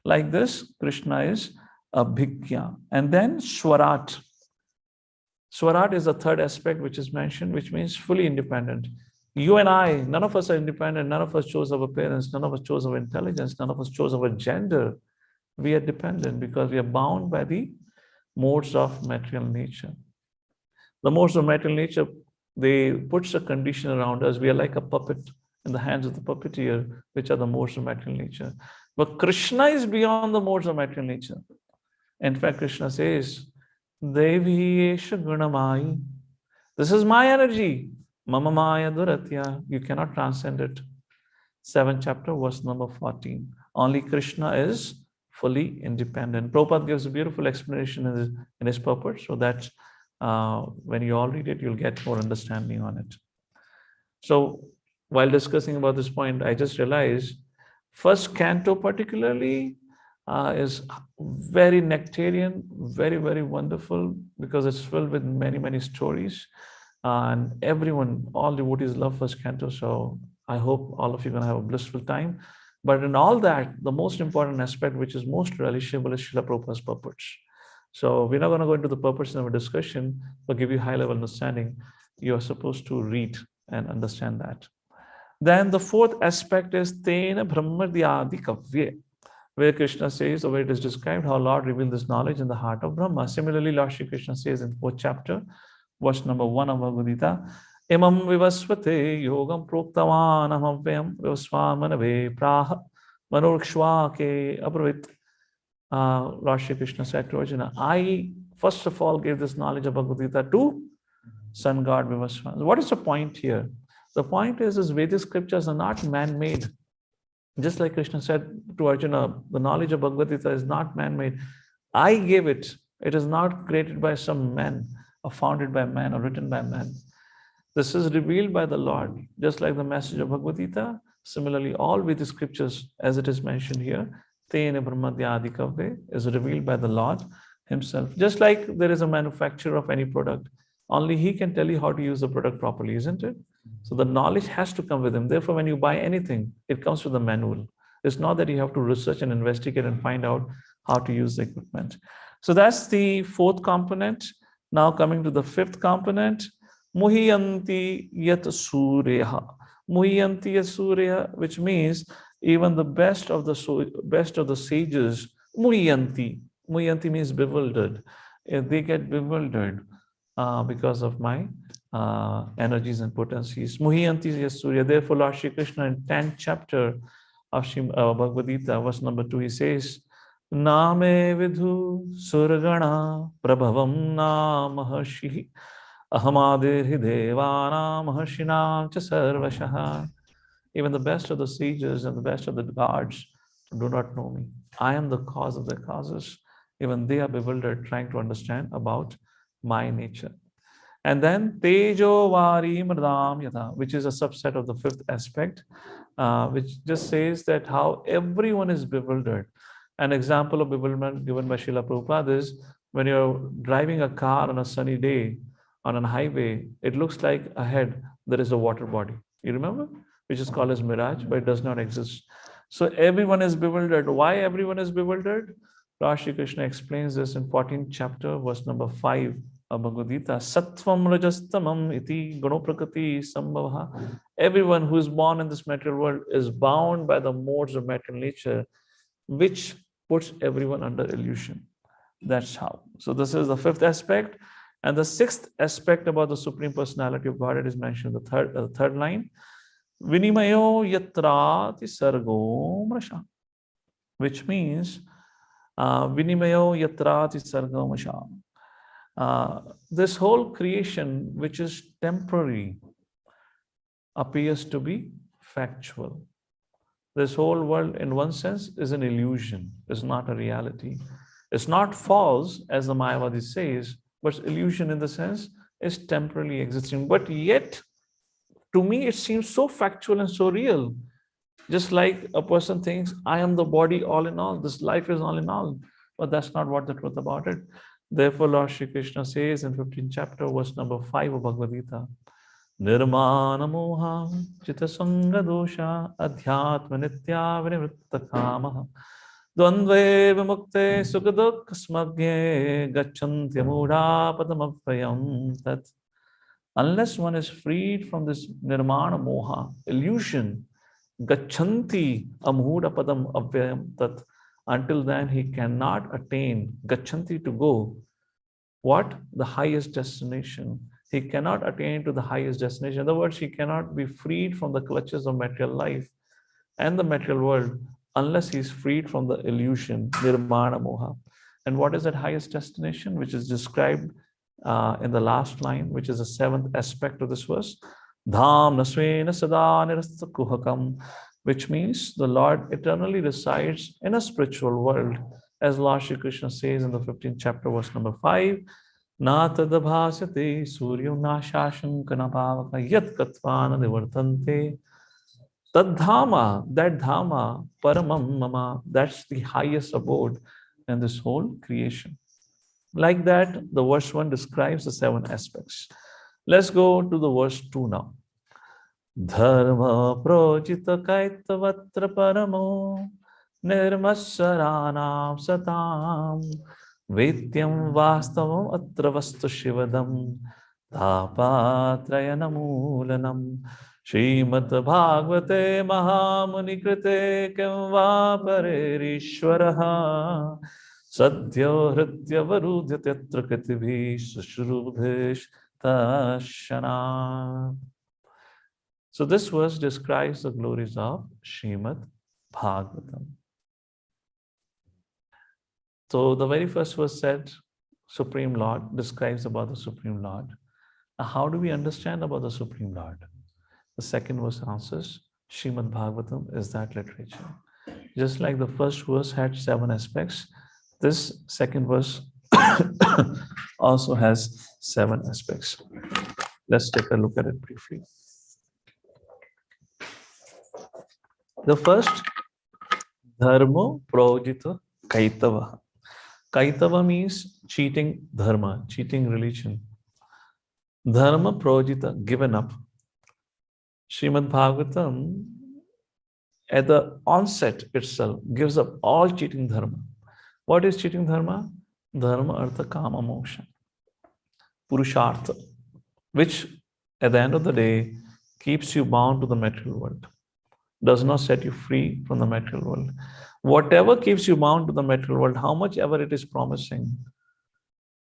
Like this, Krishna is Abhigya. And then Swarat. Swarat is the third aspect which is mentioned, which means fully independent. You and I, none of us are independent. None of us chose our parents. None of us chose our intelligence. None of us chose our gender. We are dependent because we are bound by the modes of material nature. The modes of material nature, they puts a condition around us. We are like a puppet in the hands of the puppeteer, which are the modes of material nature. But Krishna is beyond the modes of material nature. In fact, Krishna says, Devi Esha Gunamai. This is my energy. Mama Maya Duratya. You cannot transcend it. 7th chapter, verse number 14. Only Krishna is fully independent. Prabhupada gives a beautiful explanation in his purport, so that when you all read it, you'll get more understanding on it. So, while discussing about this point, I just realized first canto particularly is very nectarian, very, very wonderful, because it's filled with many, many stories. And everyone, all devotees love first canto. So I hope all of you are going to have a blissful time. But in all that, the most important aspect, which is most relishable, is Srila Prabhupada's purports. So we're not going to go into the purports in our discussion, but give you high-level understanding. You are supposed to read and understand that. Then the fourth aspect is Tena Brahmadyadi Kavye, where Krishna says, or where it is described how Lord revealed this knowledge in the heart of Brahma. Similarly, Lord Shri Krishna says in 4th chapter, verse number 1 of Bhagavad Gita, Imam vivasvate yogam proktavan amavyam vivasvamanave praha manurkshvake abravit. Lord Shri Krishna said to Arjuna, I first of all gave this knowledge of Bhagavad Gita to sun god Vivasvana. What is the point here? The point is Vedic scriptures are not man-made. Just like Krishna said to Arjuna, the knowledge of Bhagavad Gita is not man-made. I gave it. It is not created by some man, or founded by man, or written by man. This is revealed by the Lord, just like the message of Bhagavad Gita. Similarly, all Vedic scriptures, as it is mentioned here, Tena Brahmadyadikavve is revealed by the Lord Himself. Just like there is a manufacturer of any product, only He can tell you how to use the product properly, isn't it? So the knowledge has to come with Him. Therefore, when you buy anything, it comes with a manual. It's not that you have to research and investigate and find out how to use the equipment. So that's the fourth component. Now coming to the fifth component, Muhyanti yat surya. Muhyanti yat surya, which means even the best of the sages, Muhyanti. Muhyanti means bewildered. They get bewildered because of my energies and potencies. Muhyanti yat surya. Therefore, Lord Shri Krishna in 10th chapter of Bhagavad Gita, verse number 2, he says, Name vidhu surgana prabhavam namahashi ahamadirhi devana mahashinam cha sarvashaha. Even the best of the sages and the best of the gods do not know me. I am the cause of their causes. Even they are bewildered trying to understand about my nature. And then Tejo Vari Mridam Yatha, which is a subset of the fifth aspect, which just says that how everyone is bewildered. An example of bewilderment given by Srila Prabhupada is when you're driving a car on a sunny day on a highway, it looks like ahead there is a water body. You remember? Which is called as mirage, but it does not exist. So everyone is bewildered. Why everyone is bewildered? Lord Shri Krishna explains this in 14th chapter, verse number 5 of Bhagavad Gita. Sattvam rajastamam iti gunoprakriti sambhavaha. Everyone who is born in this material world is bound by the modes of material nature, which puts everyone under illusion. That's how. So this is the fifth aspect. And the sixth aspect about the Supreme Personality of Godhead is mentioned in the third line. Vinimayo yatrati sargo mrasha, which means Vinimayo yatrati sargo mrasha. This whole creation, which is temporary, appears to be factual. This whole world, in one sense, is an illusion, is not a reality. It's not false, as the Mayavadi says, but illusion in the sense is temporarily existing. But yet, to me, it seems so factual and so real. Just like a person thinks, I am the body all in all, this life is all in all. But that's not what the truth about it. Therefore, Lord Shri Krishna says in 15th chapter, verse number 5 of Bhagavad Gita, Nirmana moha chita sanga dosha adhyatma nitya vinivritta kamaha dvandve vimukte sukadukha smagye gachanti amudha padamapayam tat. Unless one is freed from this nirmana moha, illusion, gachanti amudha padam avyayam tat, until then he cannot attain, gachanti to go, what? The highest destination. He cannot attain to the highest destination. In other words, he cannot be freed from the clutches of material life and the material world unless he is freed from the illusion, nirmana moha. And what is that highest destination, which is described in the last line, which is the seventh aspect of this verse? Dham nasvena sada nirastha kuhakam, which means the Lord eternally resides in a spiritual world, as Lord Shri Krishna says in the 15th chapter, verse number 5. Na tadabhasate suryo na shashankana bhavaka yat katvana nivartante. Tadhama, that dhama, paramam mama, that's the highest abode in this whole creation. Like that, the verse 1 describes the seven aspects. Let's go to the verse 2 now. Dharma projita kaitavatra paramo nirmasaranam satam Vetyam vastavam atra vastu shivadam tapatrayanamulanam Srimad-Bhagavate Mahamuni Krite Kim va paririshwaraha Sadhyo hritya varudhyatra katibhi sushrubhish tashana. So this verse describes the glories of Srimad-Bhagavatam. So the very first verse said, Supreme Lord, describes about the Supreme Lord. Now, how do we understand about the Supreme Lord? The second verse answers, Srimad-Bhagavatam is that literature. Just like the first verse had seven aspects, this second verse also has seven aspects. Let's take a look at it briefly. The first Dharma projita kaitava. Kaitava means cheating dharma, cheating religion. Dharma projita, given up. Srimad Bhagavatam, at the onset itself, gives up all cheating dharma. What is cheating dharma? Dharma, artha, kama, moksha, purushartha, which at the end of the day keeps you bound to the material world, does not set you free from the material world. Whatever keeps you bound to the material world, how much ever it is promising,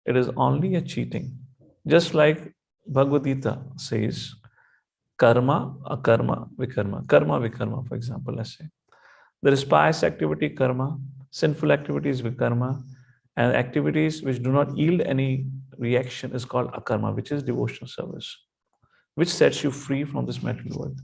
it is only a cheating. Just like Bhagavad Gita says, karma, akarma, vikarma. Karma, vikarma, for example, let's say. There is pious activity, karma, sinful activities, vikarma, and activities which do not yield any reaction is called akarma, which is devotional service, which sets you free from this material world.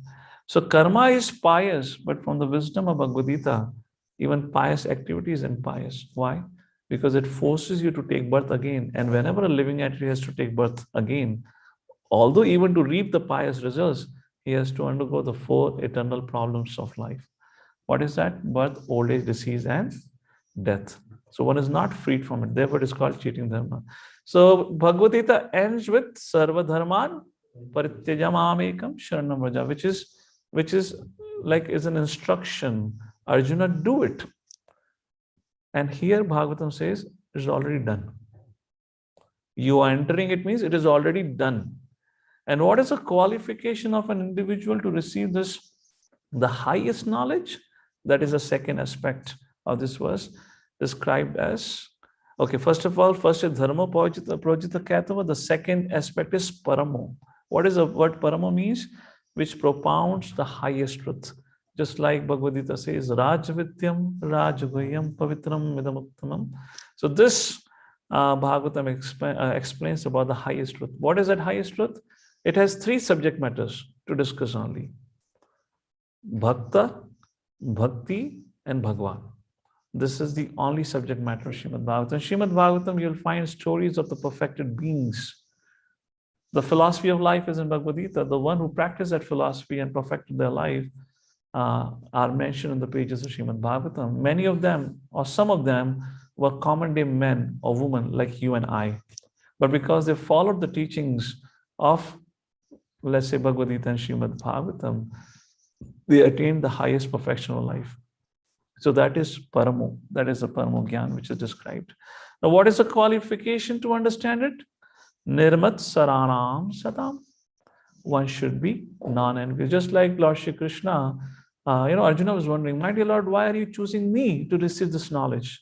So karma is pious, but from the wisdom of Bhagavad Gita, even pious activity is impious. Why? Because it forces you to take birth again. And whenever a living entity has to take birth again, although even to reap the pious results, he has to undergo the four eternal problems of life. What is that? Birth, old age, disease, and death. So one is not freed from it. Therefore, it is called cheating dharma. So Bhagavad Gita ends with Sarva Dharman Parityajamamekam Sharanam Vraja, which is like is an instruction. Arjuna, do it. And here Bhagavatam says it is already done. You are entering, it means it is already done. And what is the qualification of an individual to receive this, the highest knowledge? That is the second aspect of this verse, described as, okay, first of all, first is dharma projita katava. The second aspect is paramo. What is the word paramo means? Which propounds the highest truth. Just like Bhagavad Gita says, Rajvityam, Rajaguyam, Pavitram, Vidamuttamam. So this Bhagavatam explains about the highest truth. What is that highest truth? It has three subject matters to discuss only. Bhakta, Bhakti, and Bhagwan. This is the only subject matter of Srimad-Bhagavatam. Srimad-Bhagavatam, you'll find stories of the perfected beings. The philosophy of life is in Bhagavad Gita. The one who practiced that philosophy and perfected their life are mentioned in the pages of Srimad-Bhagavatam. Many of them, or some of them, were common day men or women like you and I. But because they followed the teachings of, let's say, Bhagavad Gita and Srimad-Bhagavatam, they attained the highest perfection of life. So that is Paramo. That is the Paramo Gyan which is described. Now, what is the qualification to understand it? Nirmat Saranam Satam. One should be non-envious. Just like Lord Shri Krishna, Arjuna was wondering, my dear Lord, why are you choosing me to receive this knowledge,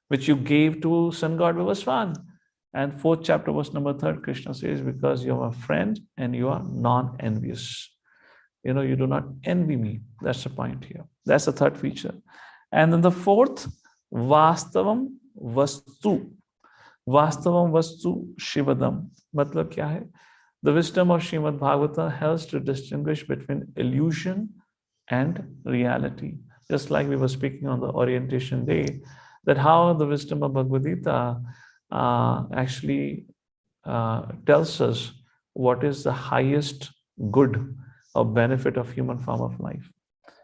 which you gave to Sun God Vivaswan? And 4th chapter, verse number 3, Krishna says, because you are a friend and you are non-envious. You do not envy me. That's the point here. That's the third feature. And then the fourth, Vastavam Vastu. Vastavam Vastu Shivadam. Matlab kya hai? The wisdom of Srimad Bhagavatam helps to distinguish between illusion and reality. Just like we were speaking on the orientation day, that how the wisdom of Bhagavad Gita actually tells us what is the highest good or benefit of human form of life.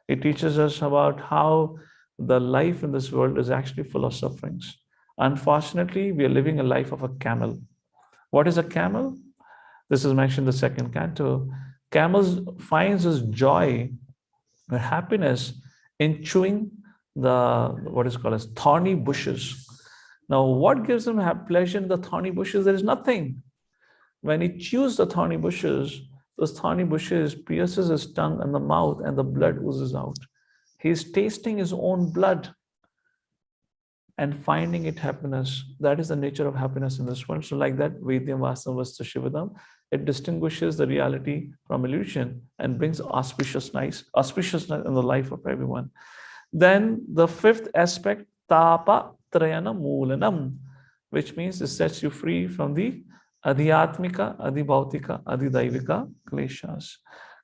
It teaches us about how the life in this world is actually full of sufferings. Unfortunately, we are living a life of a camel. What is a camel? This is mentioned in the second canto. Camels finds its joy or happiness in chewing what is called as thorny bushes. Now, what gives them pleasure in the thorny bushes? There is nothing. When he chews the thorny bushes, those thorny bushes pierces his tongue and the mouth and the blood oozes out. He is tasting his own blood and finding it happiness. That is the nature of happiness in this world. So like that, Vedyam Vasam Vasta Shivadam, it distinguishes the reality from illusion and brings auspiciousness in the life of everyone. Then the fifth aspect, Tapa Trayana Moolanam, which means it sets you free from the Adhyatmika, Adhibhautika, Adhidaivika kleshas.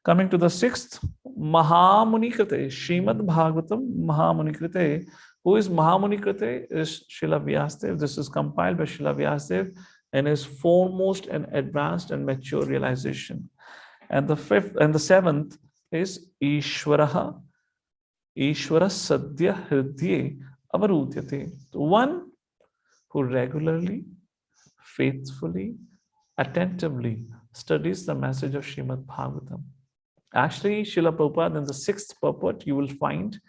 Coming to the sixth, Mahamuni-krite, Srimad-Bhagavatam Mahamuni-krite. Who is Mahamuni-krite? Is Srila Vyasadeva. This is compiled by Srila Vyasadeva and is foremost and advanced and mature realization. And the seventh is Ishvaraha. Ishvara Sadhya Hridye Avarudyate. One who regularly, faithfully, attentively studies the message of Srimad-Bhagavatam. Actually, Srila Prabhupada in the sixth purport, you will find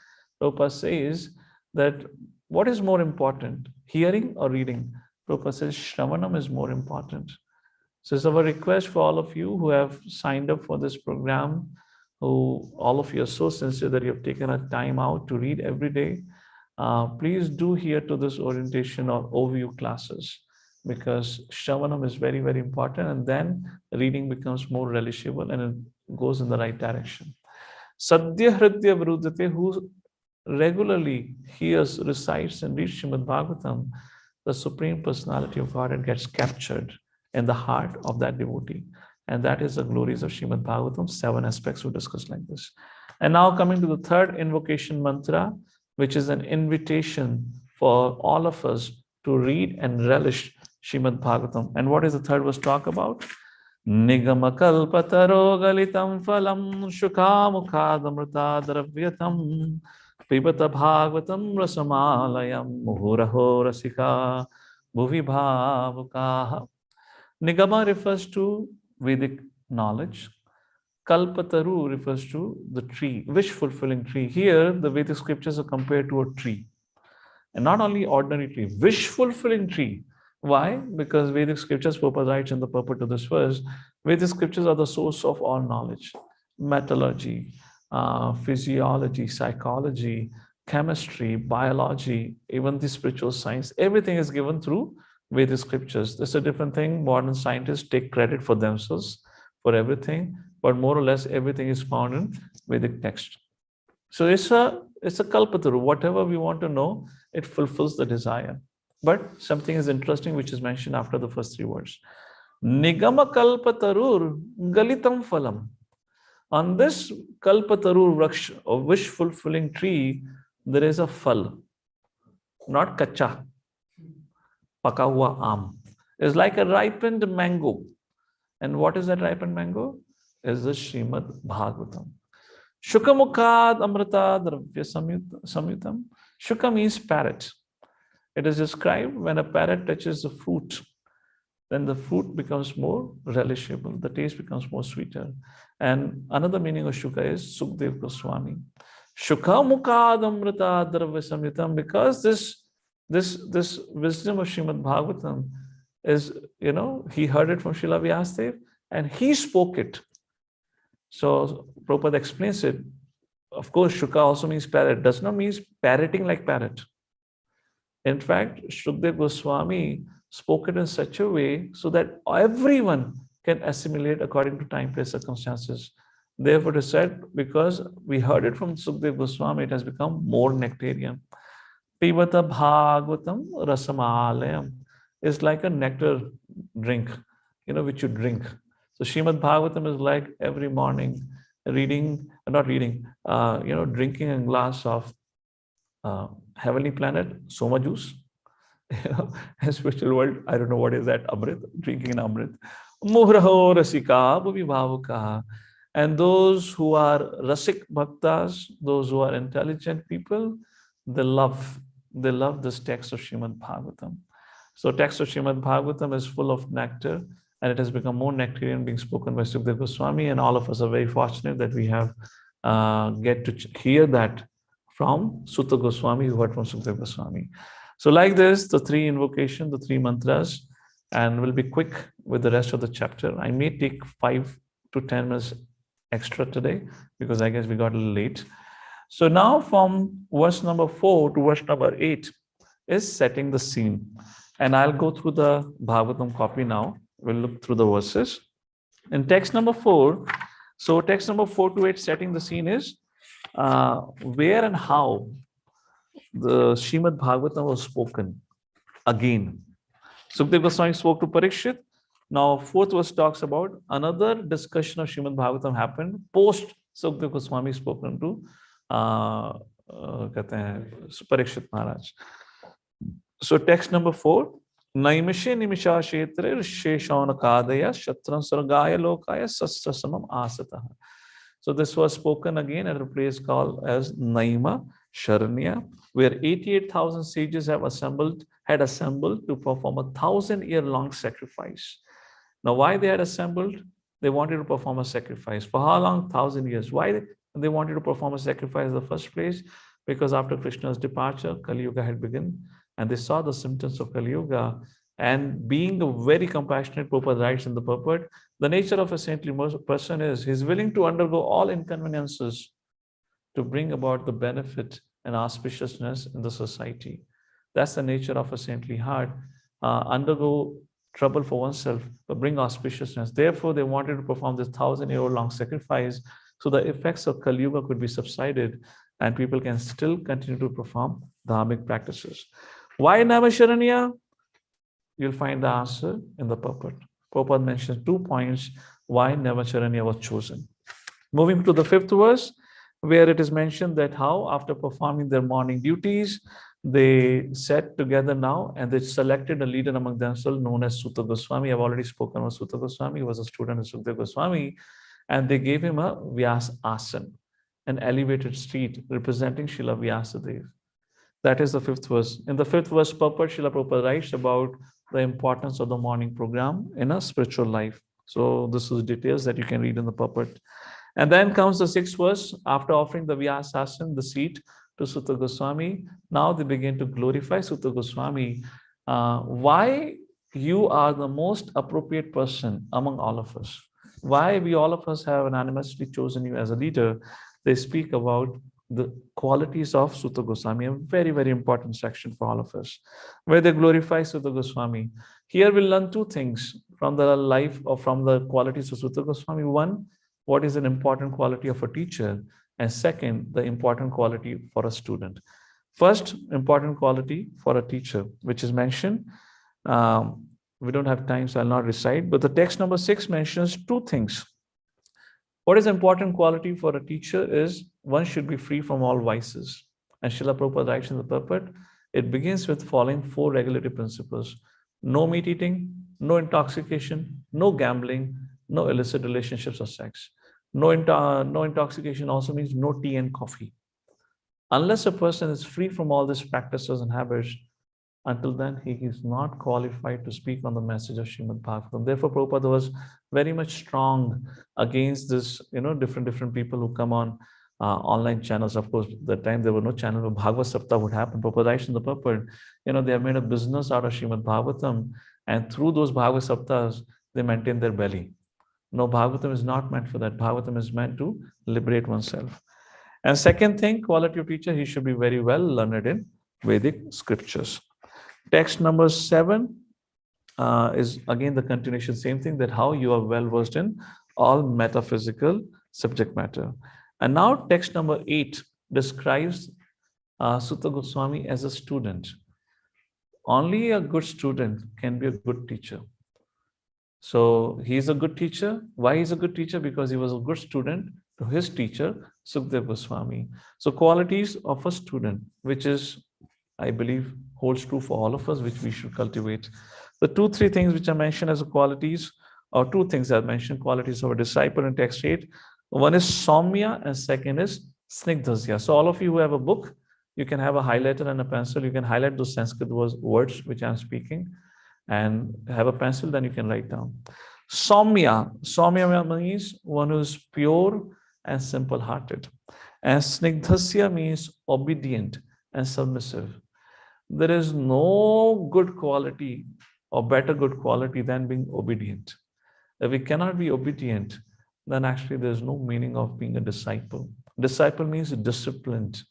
Prabhupada says that what is more important, hearing or reading? Prabhupada says Shravanam is more important. So it's our request for all of you who have signed up for this program, who all of you are so sincere that you have taken a time out to read every day. Please do hear to this orientation or overview classes, because Shravanam is very, very important, and then reading becomes more relishable and it goes in the right direction. Sadhya Hridya Vrudate, who regularly hears, recites, and reads Srimad-Bhagavatam, the Supreme Personality of Godhead gets captured in the heart of that devotee. And that is the glories of Srimad-Bhagavatam. 7 aspects we discussed like this. And now coming to the third invocation mantra, which is an invitation for all of us to read and relish Srimad-Bhagavatam. And what is the third verse talk about? Nigamakalpataro galitam phalam shukamukadamrtadravyatam pibata bhagavatam rasamalayam muhuraho rasika bhuvi bhavukaha. Nigama refers to Vedic knowledge. Kalpataru refers to the tree, wish-fulfilling tree. Here, the Vedic scriptures are compared to a tree. And not only ordinary tree, wish-fulfilling tree. Why? Because Vedic scriptures, Prabhupada writes in the purport to this verse, Vedic scriptures are the source of all knowledge. Metallurgy, physiology, psychology, chemistry, biology, even the spiritual science, everything is given through Vedic scriptures. This is a different thing. Modern scientists take credit for themselves for everything, but more or less everything is found in Vedic text. So it's a kalpataru. Whatever we want to know, it fulfills the desire. But something is interesting which is mentioned after the first 3 words. Nigama kalpatarur galitam phalam. On this kalpatarur vraksh, or wish fulfilling tree, there is a phal, not kacha, paka hua aam. It's like a ripened mango. And what is that ripened mango? Is the Srimad-Bhagavatam. Shukamukad amrita dravya samyutam. Shuka means parrot. It is described when a parrot touches the fruit, then the fruit becomes more relishable, the taste becomes more sweeter. And another meaning of Shuka is Sukdev Goswami. Shuka mukad amrita dravya samyutam, because this wisdom of Srimad-Bhagavatam is, he heard it from Srila Vyasadeva and he spoke it. So Prabhupada explains it. Of course, Shuka also means parrot. Does not mean parroting like parrot. In fact, Shukdev Goswami spoke it in such a way so that everyone can assimilate according to time, place, circumstances. Therefore, it is said, because we heard it from Shukdev Goswami, it has become more nectarian. Pibata Bhagavatam Rasamalayam is like a nectar drink, which you drink. So Srimad-Bhagavatam is like every morning drinking a glass of heavenly planet, Soma juice. In spiritual world, I don't know what is that, Amrit, drinking an Amrit. Muhraho rasika bhuvi bhavuka. And those who are rasik bhaktas, those who are intelligent people, they love this text of Srimad-Bhagavatam. So text of Srimad-Bhagavatam is full of nectar, and it has become more nectarian being spoken by Sukdev Goswami, and all of us are very fortunate that we have get to hear that from Sutta Goswami, who heard from Sukdev Goswami. So like this, the 3 invocation, the 3 mantras, and we'll be quick with the rest of the chapter. I may take 5 to 10 minutes extra today, because I guess we got a little late. So now from verse number 4 to verse number 8 is setting the scene. And I'll go through the Bhagavatam copy now. We'll look through the verses. In text number 4, so text number 4 to 8 setting the scene is where and how the Srimad-Bhagavatam was spoken again. Sukdev Goswami spoke to Parikshit. Now 4th verse talks about another discussion of Srimad-Bhagavatam happened post Sukdev Goswami spoken to Parikshit Maharaj. So text number 4, Naimishe nimisha shetre sheshauna kadaya shatran sargaya lokaya sastrasamam asatah. So this was spoken again at a place called as Naima Sharanya, where 88,000 sages had assembled to perform 1,000-year-long sacrifice. Now, why they had assembled? They wanted to perform a sacrifice. For how long? 1,000 years. Why they wanted to perform a sacrifice in the first place? Because after Krishna's departure, Kali Yuga had begun, and they saw the symptoms of Kali Yuga. And being a very compassionate, Prabhupada writes in the purport, the nature of a saintly person is he's willing to undergo all inconveniences to bring about the benefit and auspiciousness in the society. That's the nature of a saintly heart. Undergo trouble for oneself, but bring auspiciousness. Therefore, they wanted to perform this 1,000-year-long sacrifice so the effects of Kali Yuga could be subsided and people can still continue to perform dharmic practices. Why Namasharanya? You'll find the answer in the purport. Prabhupada mentions 2 points why Navacharanya was chosen. Moving to the 5th verse, where it is mentioned that how after performing their morning duties, they sat together now and they selected a leader among themselves known as Sutta Goswami. I've already spoken of Sutta Goswami. He was a student of Sutta Goswami, and they gave him a Vyas Asan, an elevated seat representing Srila Vyasadeva. That is the 5th verse. In the 5th verse, purport, Srila Prabhupada writes about the importance of the morning program in a spiritual life. So this is details that you can read in the purport. And then comes the 6th verse. After offering the Vyasasan, the seat to Sutta Goswami, now they begin to glorify Sutta Goswami. Why you are the most appropriate person among all of us. Why we all of us have unanimously chosen you as a leader. They speak about the qualities of Sutta Goswami, a very, very important section for all of us, where they glorify Sutta Goswami. Here we'll learn 2 things from the life or from the qualities of Sutta Goswami. One, what is an important quality of a teacher? And second, the important quality for a student. First, important quality for a teacher, which is mentioned. We don't have time, so I'll not recite, but the text number 6 mentions 2 things. What is important quality for a teacher is one should be free from all vices. And Srila Prabhupada writes in the purport, it begins with following 4 regulatory principles. No meat eating, no intoxication, no gambling, no illicit relationships or sex. No intoxication also means no tea and coffee. Unless a person is free from all these practices and habits, until then he is not qualified to speak on the message of Srimad-Bhagavatam. Therefore, Prabhupada was very much strong against this, different people who come on online channels. Of course, at that time there were no channel, but Bhagavad Saptah would happen. Prabhupada writes in the purport, they have made a business out of Srimad-Bhagavatam, and through those Bhagavad Saptahs, they maintain their belly. No, Bhagavatam is not meant for that. Bhagavatam is meant to liberate oneself. And second thing, quality of teacher, he should be very well learned in Vedic scriptures. Text number 7 is again the continuation, same thing, that how you are well versed in all metaphysical subject matter. And now text number 8 describes Sutta Goswami as a student. Only a good student can be a good teacher. So he is a good teacher. Why he's a good teacher? Because he was a good student to his teacher, Sukadeva Goswami. So qualities of a student, which is, I believe, holds true for all of us, which we should cultivate. The 2-3 things which are mentioned as qualities, or 2 things that I mentioned, qualities of a disciple in text 8. One is Saumya and second is Snigdhasya. So all of you who have a book, you can have a highlighter and a pencil. You can highlight those Sanskrit words which I'm speaking and have a pencil, then you can write down. Saumya. Saumya means one who is pure and simple-hearted. And Snigdhasya means obedient and submissive. There is no good quality or better good quality than being obedient. If we cannot be obedient, then actually there's no meaning of being a disciple. Disciple means disciplined.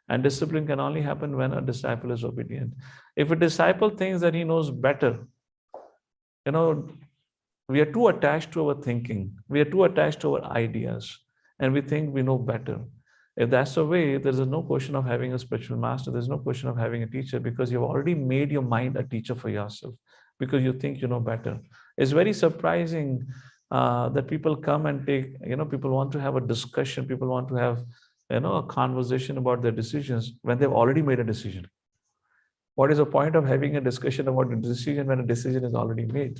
And discipline can only happen when a disciple is obedient. If a disciple thinks that he knows better, we are too attached to our thinking. We are too attached to our ideas. And we think we know better. If that's the way, there's no question of having a spiritual master. There's no question of having a teacher, because you've already made your mind a teacher for yourself because you think you know better. It's very surprising that people come and take, people want to have a discussion. People want to have, a conversation about their decisions when they've already made a decision. What is the point of having a discussion about a decision when a decision is already made?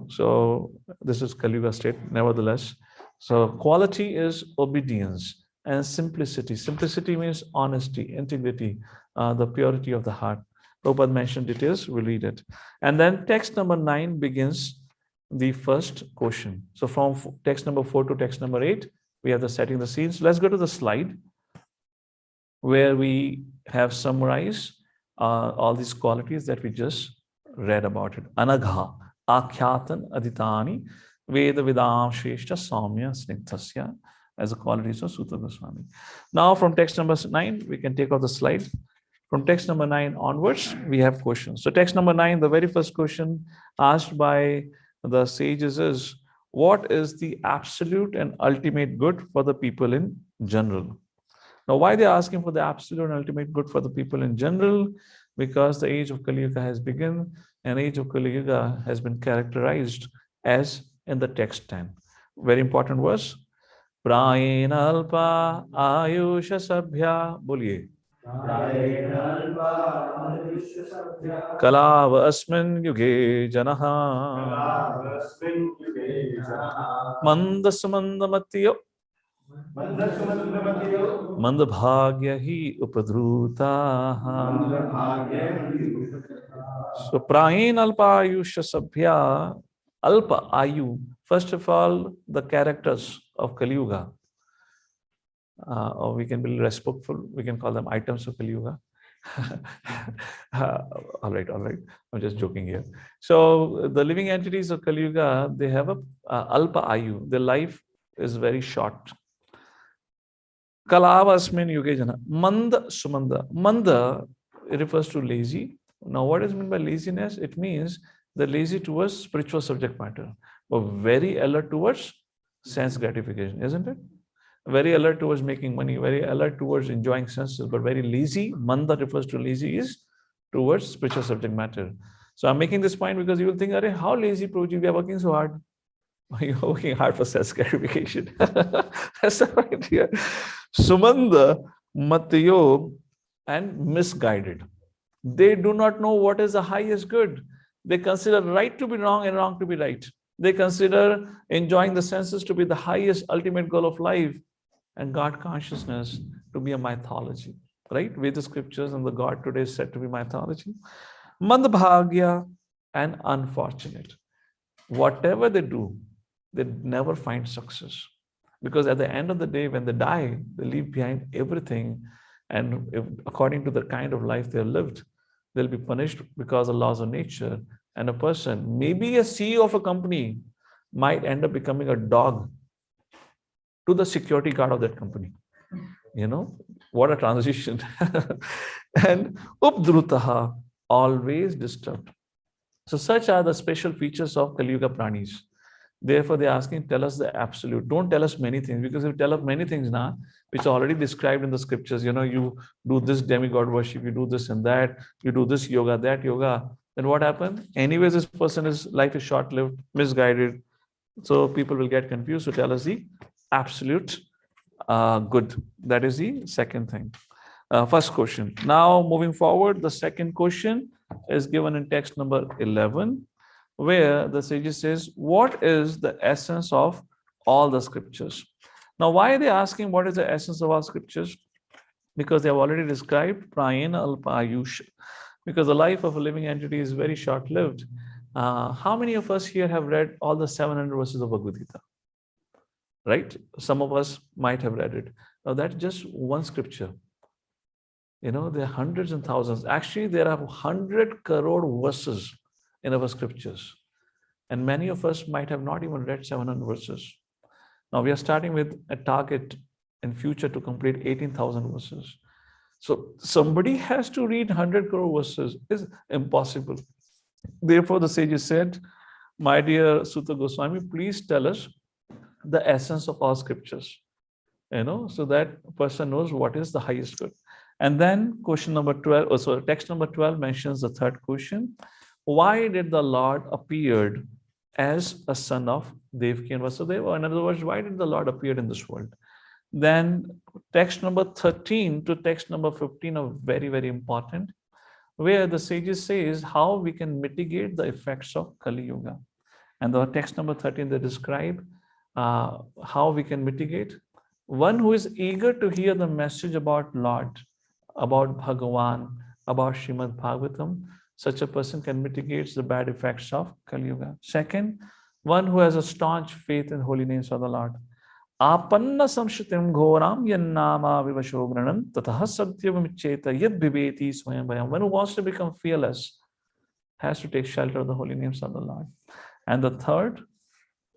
So this is Kali Yuga state. Nevertheless, So quality is obedience and simplicity. Simplicity means honesty, integrity, the purity of the heart. Prabhupada mentioned details, we'll read it. And then text number 9 begins the first question. So from text number 4 to text number 8, we have the setting the scene. So let's go to the slide where we have summarized all these qualities that we just read about it. Anagha, Akhyatan, Aditani, Veda Vidam Shrestha Saumya Snigdhasya, as the qualities of Sutta Goswami. Now from text number 9, we can take off the slide. From text number 9 onwards, we have questions. So text number 9, the very first question asked by the sages is, what is the absolute and ultimate good for the people in general? Now, why they're asking for the absolute and ultimate good for the people in general? Because the age of Kali Yuga has begun, and age of Kali Yuga has been characterized as in the text 10. Very important verse. Prayena alpa ayusha sabhya. Boliye. Kalav asmin yuge janaha. Mandas mandamatiyo. Mandabhagya hi upadruta. So prahin alpa ayusha sabhya. Alpa ayu. First of all, the characters of Kali Yuga. Or we can be respectful, we can call them items of Kali Yuga. All right. I'm just joking here. So the living entities of Kali Yuga, they have a alpa ayu. Their life is very short. Kalavasmin yuge jana. Manda sumanda. Manda refers to lazy. Now, what is meant by laziness? It means they're lazy towards spiritual subject matter, but very alert towards sense gratification, isn't it? Very alert towards making money, very alert towards enjoying senses, but very lazy. Manda refers to lazy is towards spiritual subject matter. So I'm making this point because you will think, Are, how lazy Prabhuji, we are working so hard. You're working hard for sense gratification. That's the point here. Sumanda, Matayog, and misguided. They do not know what is the highest good. They consider right to be wrong and wrong to be right. They consider enjoying the senses to be the highest ultimate goal of life, and God consciousness to be a mythology, right? Veda scriptures and the God today is said to be mythology. Mandbhagya and unfortunate. Whatever they do, they never find success. Because at the end of the day, when they die, they leave behind everything. And if, according to the kind of life they have lived, they'll be punished because of laws of nature. And a person, maybe a CEO of a company, might end up becoming a dog to the security guard of that company. What a transition. And updrutaha, always disturbed. So such are the special features of Kali Yuga pranis. Therefore, they're asking, tell us the absolute. Don't tell us many things, because if you tell us many things now, which are already described in the scriptures, you do this demigod worship, you do this and that, you do this yoga, that yoga, then what happens? Anyways, this person's life is short-lived, misguided. So people will get confused. So tell us the absolute good. That is the second thing. First question. Now, moving forward, the second question is given in text number 11, where the sage says, what is the essence of all the scriptures? Now, why are they asking what is the essence of all scriptures? Because they have already described prayena alpa ayush, because the life of a living entity is very short-lived. How many of us here have read all the 700 verses of Bhagavad Gita? Right? Some of us might have read it. Now, that's just one scripture. There are hundreds and thousands. Actually, there are 100 crore verses in our scriptures. And many of us might have not even read 700 verses. Now, we are starting with a target in future to complete 18,000 verses. So somebody has to read 100 crore verses. It's impossible. Therefore, the sages said, my dear Sutta Goswami, please tell us the essence of all scriptures, so that person knows what is the highest good. And then question number 12, text number 12 mentions the third question. Why did the Lord appeared as a son of Devaki and Vasudeva? In other words, why did the Lord appear in this world? Then text number 13 to text number 15 are very, very important, where the sages says how we can mitigate the effects of Kali Yuga. And the text number 13, they describe how we can mitigate. One who is eager to hear the message about Lord, about Bhagavan, about Srimad-Bhagavatam, such a person can mitigate the bad effects of Kali Yuga. Second, one who has a staunch faith in holy names of the Lord. Apanna samshritim ghoram yannama vivashogranam tatah satyavamicheta yad bhiveti swayam bhayam. One who wants to become fearless has to take shelter of the holy names of the Lord. And the third,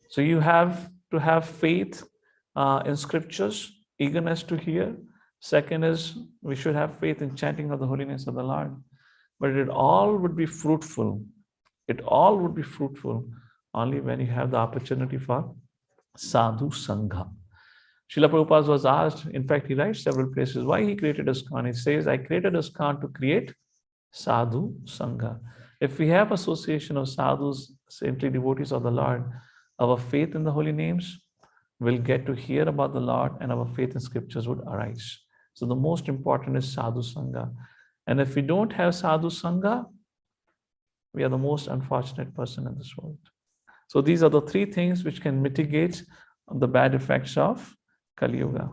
so you have to have faith in scriptures, eagerness to hear. Second is we should have faith in chanting of the holiness of the Lord. But it all would be fruitful. It all would be fruitful only when you have the opportunity for sadhu sangha. Srila Prabhupada was asked, in fact, he writes several places, why he created ISKCON. He says, I created ISKCON to create sadhu sangha. If we have association of sadhus, saintly devotees of the Lord, our faith in the holy names will get to hear about the Lord and our faith in scriptures would arise. So the most important is sadhu sangha. And if we don't have sadhu sangha, we are the most unfortunate person in this world. So these are the three things which can mitigate the bad effects of Kali Yuga.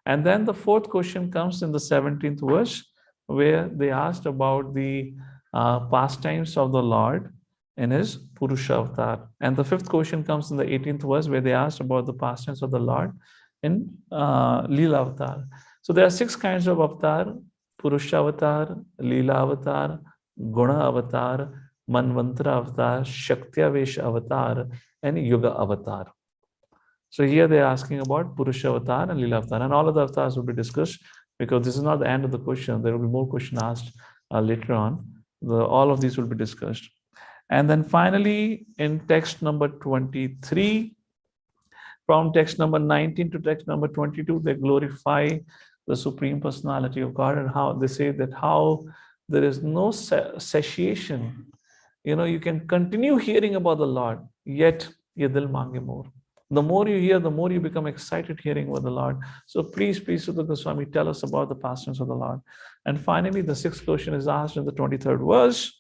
And then the fourth question comes in the 17th verse, where they asked about the pastimes of the Lord in his Purusha avatar. And the fifth question comes in the 18th verse, where they asked about the pastimes of the Lord in Leela avatar. So there are 6 kinds of avatar: Purusha avatar, Leela avatar, Guna avatar, Manvantara avatar, Shaktiavesh avatar, and Yuga avatar. So here they are asking about Purusha avatar and Leela avatar, and all of the avatars will be discussed, because this is not the end of the question. There will be more questions asked later on. All of these will be discussed. And then finally, in text number 23, from text number 19 to text number 22, they glorify the Supreme Personality of God, and how they say that how there is no satiation. You can continue hearing about the Lord, yet ye dil mange more. The more you hear, the more you become excited hearing about the Lord. So please, Sutta Goswami, tell us about the pastimes of the Lord. And finally, the 6th question is asked in the 23rd verse.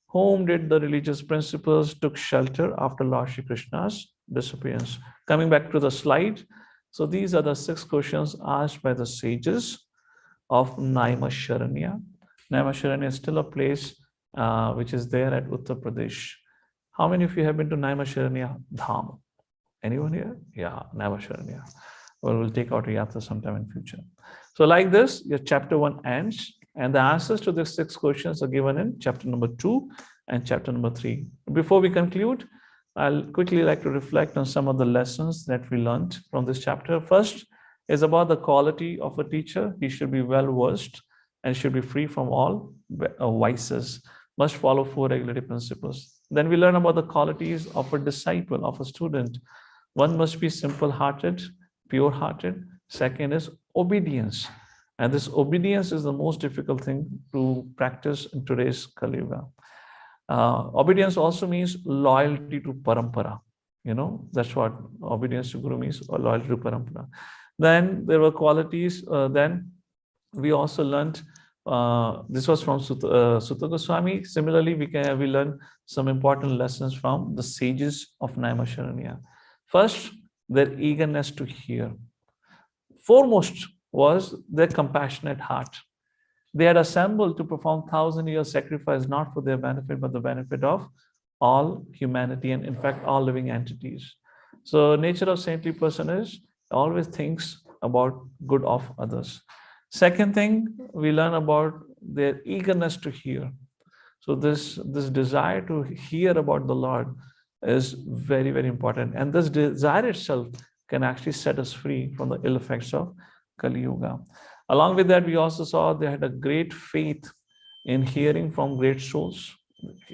Whom did the religious principles took shelter after Lord Shri Krishna's disappearance? Coming back to the slide. So these are the 6 questions asked by the sages of Naimisharanya. Naimisharanya is still a place which is there at Uttar Pradesh. How many of you have been to Naimisharanya Dham? Anyone here? Yeah, Naimisharanya. Well, we'll take out a yatra sometime in future. So like this, your chapter 1 ends, and the answers to these 6 questions are given in chapter number 2 and chapter number 3. Before we conclude, I'll quickly like to reflect on some of the lessons that we learned from this chapter. First is about the quality of a teacher. He should be well versed and should be free from all vices, must follow 4 regulative principles. Then we learn about the qualities of a disciple, of a student. One must be simple-hearted, pure-hearted. Second is obedience. And this obedience is the most difficult thing to practice in today's Kali Yuga. Obedience also means loyalty to parampara. That's what obedience to Guru means, or loyalty to parampara. Then there were qualities. Then we also learned, this was from Sutta Goswami. Similarly, we learn some important lessons from the sages of Naimisharanya. First, their eagerness to hear. Foremost was their compassionate heart. They had assembled to perform 1,000-year sacrifice, not for their benefit, but the benefit of all humanity and in fact all living entities. So nature of saintly person is always thinks about good of others. Second thing, we learn about their eagerness to hear. So this desire to hear about the Lord is very, very important. And this desire itself can actually set us free from the ill effects of Kali Yuga. Along with that, we also saw they had a great faith in hearing from great souls.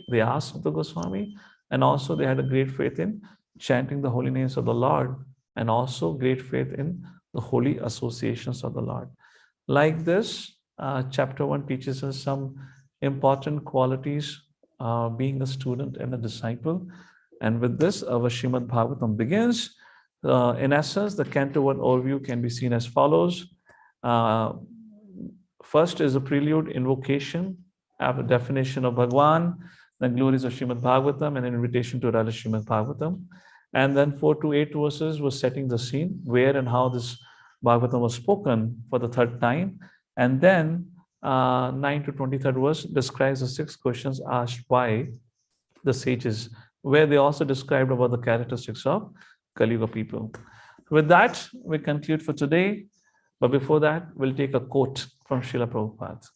They asked the Goswami, and also they had a great faith in chanting the holy names of the Lord, and also great faith in the holy associations of the Lord. Like this, chapter 1 teaches us some important qualities, being a student and a disciple. And with this, our Srimad-Bhagavatam begins. In essence, the Canto 1 overview can be seen as follows. First is a prelude, invocation, a definition of Bhagwan, then glories of Srimad-Bhagavatam, and an invitation to relish Srimad-Bhagavatam. And then 4 to 8 verses was setting the scene, where and how this Bhagavatam was spoken for the third time. And then 9 to 23rd verse describes the 6 questions asked by the sages, where they also described about the characteristics of Kali Yuga people. With that, we conclude for today. But before that, we'll take a quote from Srila Prabhupada.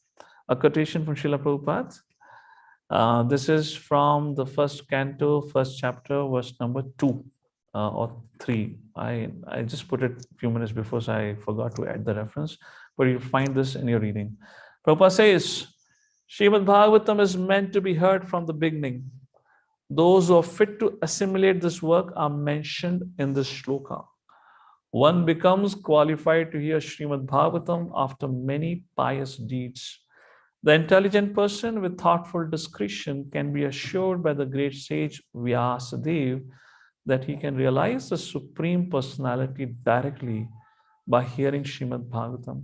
A quotation from Srila Prabhupada. This is from the first canto, first chapter, verse number 2 or 3. I just put it a few minutes before, so I forgot to add the reference, but you'll find this in your reading. Prabhupada says, Srimad-Bhagavatam is meant to be heard from the beginning. Those who are fit to assimilate this work are mentioned in this shloka. One becomes qualified to hear Srimad-Bhagavatam after many pious deeds. The intelligent person with thoughtful discretion can be assured by the great sage Vyasadeva that he can realize the Supreme Personality directly by hearing Srimad-Bhagavatam.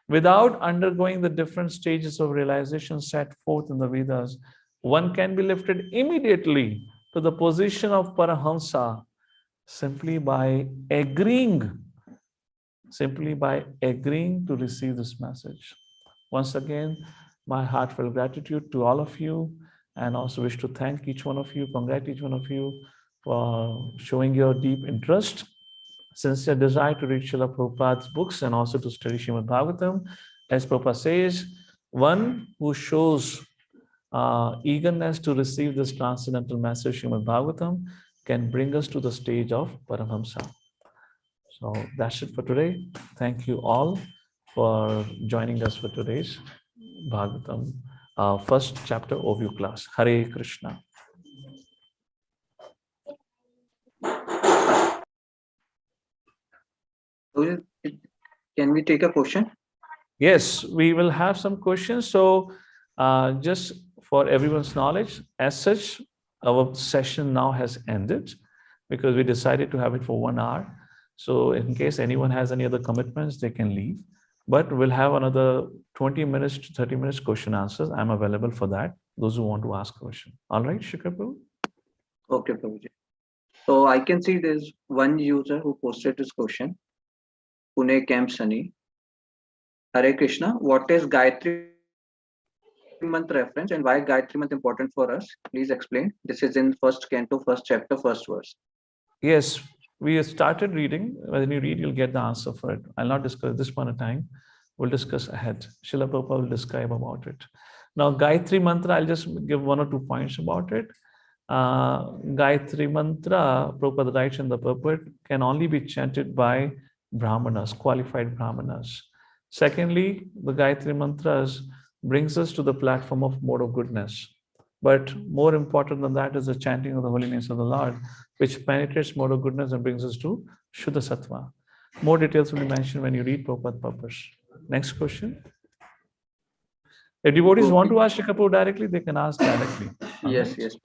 Without undergoing the different stages of realization set forth in the Vedas, one can be lifted immediately to the position of Parahamsa simply by agreeing to receive this message. Once again, my heartfelt gratitude to all of you, and also wish to thank each one of you, congratulate each one of you for showing your deep interest, sincere desire to read Srila Prabhupada's books and also to study Srimad Bhagavatam. As Prabhupada says, one who shows eagerness to receive this transcendental message, Srimad Bhagavatam, can bring us to the stage of Paramhamsa. So that's it for today. Thank you all for joining us for today's Bhagavatam first chapter overview class. Hare Krishna.
Can we take a question?
Yes, we will have some questions. So just for everyone's knowledge, as such, our session now has ended because we decided to have it for 1 hour. So in case anyone has any other commitments, they can leave. But we'll have another 20 minutes to 30 minutes question answers. I'm available for that. Those who want to ask a question. All right, Shikhar Prabhu?
Okay, Prabhuji. So I can see there's one user who posted this question. Pune Camp Sunny. Hare Krishna. What is Gayatri Mantra reference and why Gayatri Mantra important for us? Please explain. This is in first canto, first chapter, first verse.
Yes, we started reading. When you read, you'll get the answer for it. I'll not discuss this point of time. We'll discuss ahead. Srila Prabhupada will describe about it. Now, Gayatri Mantra, I'll just give 1 or 2 points about it. Gayatri Mantra, Prabhupada writes in the purport, can only be chanted by Brahmanas, qualified Brahmanas. Secondly, the Gayatri Mantras brings us to the platform of mode of goodness. But more important than that is the chanting of the holy names of the Lord, which penetrates mode of goodness and brings us to Shuddha Sattva. More details will be mentioned when you read Prabhupada purpose. Next question. If devotees want to ask Shikhar Prabhu directly, they can ask directly.
Yes,
right?
yes.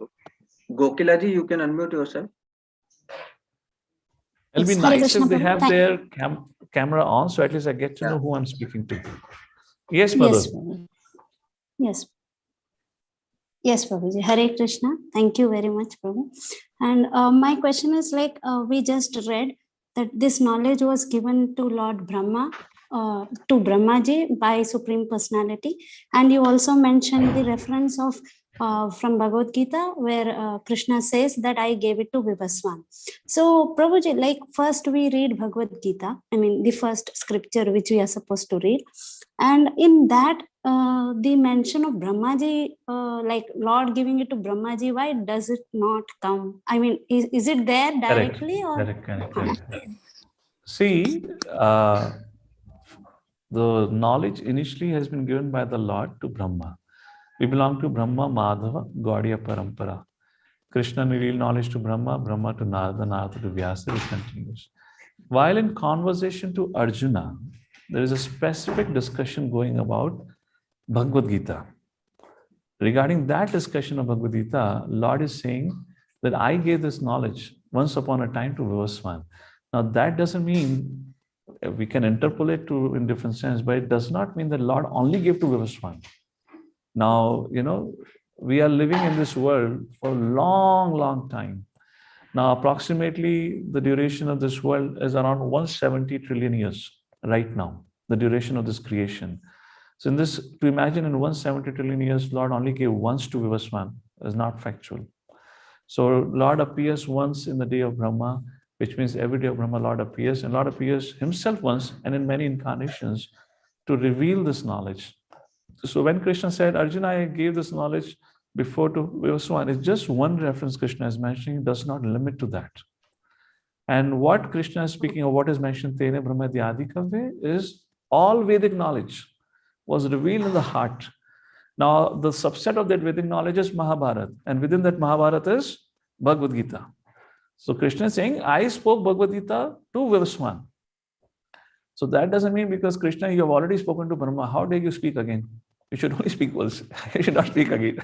Gokilaji, you can unmute yourself.
It'll be
Yes, Hare
nice
Krishna
if they
Prabhu.
have their camera on, so at least I get to know who I'm speaking to. Yes, Mother.
Yes, Prabhu. Yes. Yes, Prabhuji. Hare Krishna. Thank you very much, Prabhu. And my question is like, we just read that this knowledge was given to Lord Brahma, to Brahmaji by Supreme Personality. And you also mentioned the reference of from Bhagavad Gita, where Krishna says that I gave it to Vivaswan. So, Prabhuji, like first we read Bhagavad Gita, I mean the first scripture which we are supposed to read. And in that, the mention of Brahmaji, like Lord giving it to Brahmaji, why does it not come? I mean, is it there directly?
Correct. See, the knowledge initially has been given by the Lord to Brahma. We belong to Brahma, Madhava, Gaudiya Parampara. Krishna revealed knowledge to Brahma, Brahma to Narada, Narada to Vyasa, which continues. While in conversation to Arjuna, there is a specific discussion going about Bhagavad Gita. Regarding that discussion of Bhagavad Gita, Lord is saying that I gave this knowledge once upon a time to Vivaswan. Now that doesn't mean we can interpolate to in different sense, but it does not mean that Lord only gave to Vivaswan. Now, we are living in this world for a long time. Now, approximately the duration of this world is around 170 trillion years right now, the duration of this creation. So in this, to imagine in 170 trillion years, Lord only gave once to Vivaswan is not factual. So Lord appears once in the day of Brahma, which means every day of Brahma, Lord appears, and Lord appears himself once and in many incarnations to reveal this knowledge. So when Krishna said, Arjuna, I gave this knowledge before to Vivaswan, it's just one reference Krishna is mentioning, does not limit to that. And what Krishna is speaking of, what is mentioned, Tene Brahma Adi Kavya, is all Vedic knowledge was revealed in the heart. Now, the subset of that Vedic knowledge is Mahabharata, and within that Mahabharata is Bhagavad Gita. So Krishna is saying, I spoke Bhagavad Gita to Vivaswan. So that doesn't mean because Krishna, you have already spoken to Brahma, how dare you speak again? You should only speak once. You should not speak again.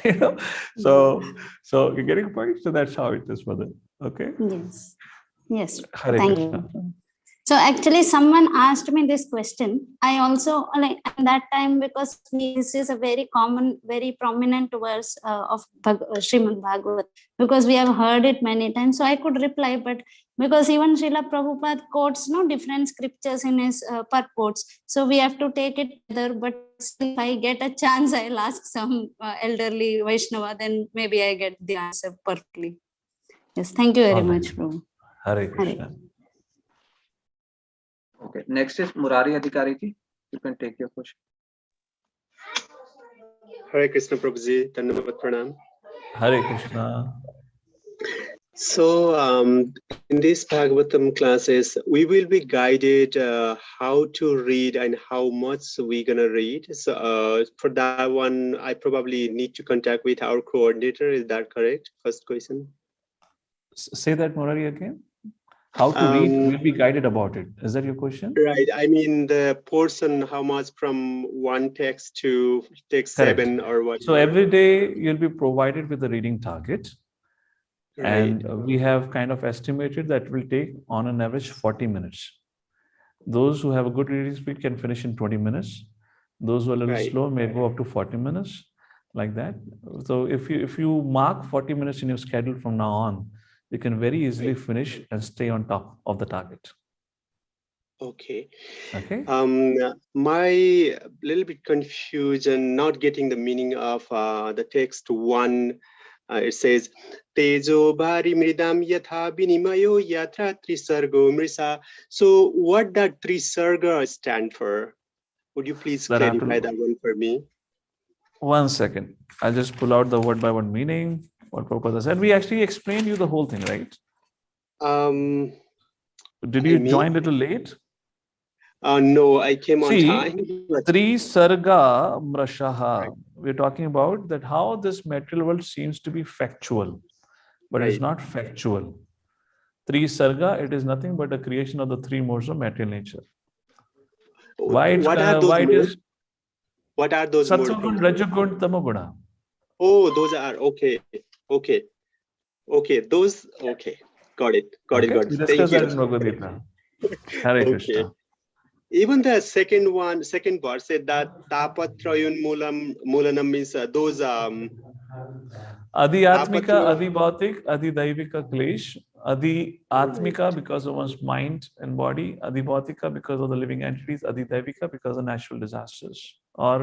You know? So you're getting a point? So that's how it is, Madan. Okay?
Yes. Yes.
Hare
Thank
Krishna.
you. So actually someone asked me this question. I also, like at that time, because this is a very common, very prominent verse of Srimad-Bhagavatam, because we have heard it many times. So I could reply, but because even Srila Prabhupada quotes different scriptures in his purports. So we have to take it together. But if I get a chance, I'll ask some elderly Vaishnava, then maybe I get the answer perfectly. Yes, thank you very much, Prabhu.
Hare Krishna.
Hare.
Okay, next is Murari Adhikari ji. You can take your question.
Hare Krishna Prabhuji, Dhanavad Pranam.
Hare Krishna.
So in these Bhagavatam classes, we will be guided how to read and how much we're gonna read. So for that one, I probably need to contact with our coordinator. Is that correct? First question.
Say that, Murari, again. How to read, we'll be guided about it. Is that your question?
Right. I mean, the portion, how much from one text to text
Correct.
7 or what?
So every day you'll be provided with a reading target.
Right.
And we have kind of estimated that will take on an average 40 minutes. Those who have a good reading speed can finish in 20 minutes. Those who are a little
Right.
slow may go up to 40 minutes, like that. So if you mark 40 minutes in your schedule from now on, you can very easily finish and stay on top of the target.
Okay.
Okay.
My little bit confused and not getting the meaning of the text one. It says, Tejo bhari mridam yatha binimayo yatra trisargo mrisa. So what that trisarga stand for? Would you please
That I have to-
clarify that one for me?
1 second. I'll just pull out the word by word meaning, what Prabhupada said. We actually explained you the whole thing, right? Did you join a little late?
No, I came on
See,
time.
Tri Sarga Mrashaha. We're talking about that how this material world seems to be factual, but it's
Right.
not factual. Tri Sarga, it is nothing but a creation of the three modes of material nature. Why it's
What are those
why it
modes?
is
What are those modes?
Sattvagun, Rajagun, Tamaguna.
Oh, those are okay. Okay. Okay. Those okay. Got it. Got it.
Okay,
Got
we
it.
discussed
Thank
that in
you.
Bhagavad Gita. Hare
Okay.
Krishna.
Even the second part said that tapatrayun mulanam means those
Adi Atmika,
tapatra.
Adi Bhautik, Adi Daivika Klesh, Adi Atmika because of one's mind and body, Adi Bhautika because of the living entities, Adi Daivika because of natural disasters, or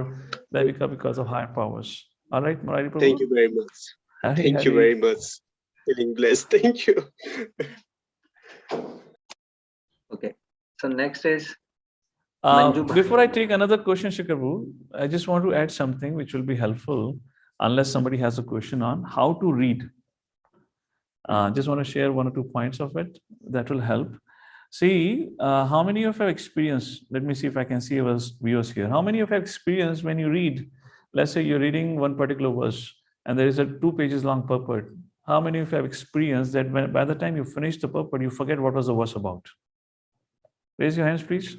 Daivika because of higher powers. All right, Murari Prabhu?
Thank you very much.
Hari,
Thank you
Hari.
very much. Feeling blessed. Thank you.
Okay. So next is Manju Bhai.
Before I take another question, Shikaru, I just want to add something which will be helpful unless somebody has a question on how to read. Just want to share 1 or 2 points of it that will help. See, how many of you have experienced, let me see if I can see our viewers here. How many of you have experienced when you read, let's say you're reading one particular verse and there is a 2 pages long purport. How many of you have experienced that when, by the time you finish the purport, you forget what was the verse about? Raise your hands, please.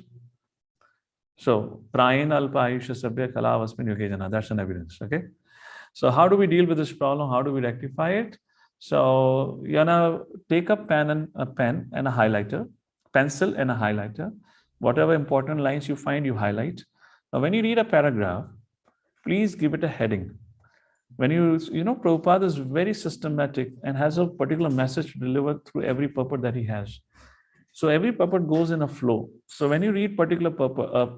So, Prayin Alpa Ayusha Sabya Kala Vasmin Yogejana, that's an evidence, okay? So how do we deal with this problem? How do we rectify it? So you're gonna take a pen and a highlighter, pencil and a highlighter. Whatever important lines you find, you highlight. Now, when you read a paragraph, please give it a heading. When Prabhupada is very systematic and has a particular message to deliver through every purport that he has. So every purport goes in a flow. So when you read particular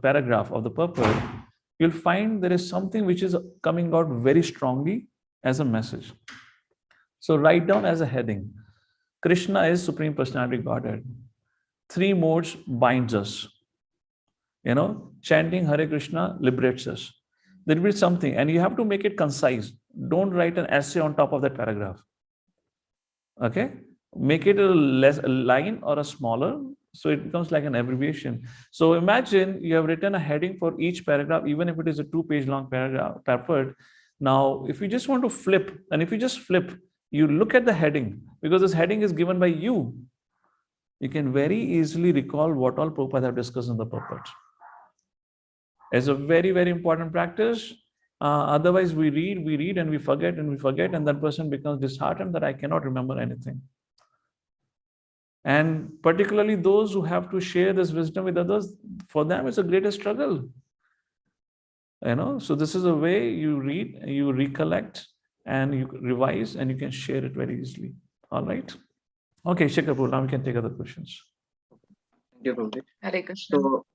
paragraph of the purport, you'll find there is something which is coming out very strongly as a message. So write down as a heading, Krishna is Supreme Personality Godhead. 3 modes binds us. Chanting Hare Krishna liberates us. There will be something, and you have to make it concise. Don't write an essay on top of that paragraph. Okay? Make it a line or a smaller, so it becomes like an abbreviation. So imagine you have written a heading for each paragraph, even if it is a 2-page long paragraph. Now, if you just want to flip, and if you just flip, you look at the heading, because this heading is given by you. You can very easily recall what all Prabhupada have discussed in the purport. It's a very, very important practice. Otherwise, we read, and we forget, and that person becomes disheartened that I cannot remember anything. And particularly those who have to share this wisdom with others, for them it's a greater struggle. So this is a way you read, you recollect, and you revise, and you can share it very easily. All right. Okay, Shikapur, now we can take other questions.
Thank you, Prabhuji.
Hare Krishna.
So,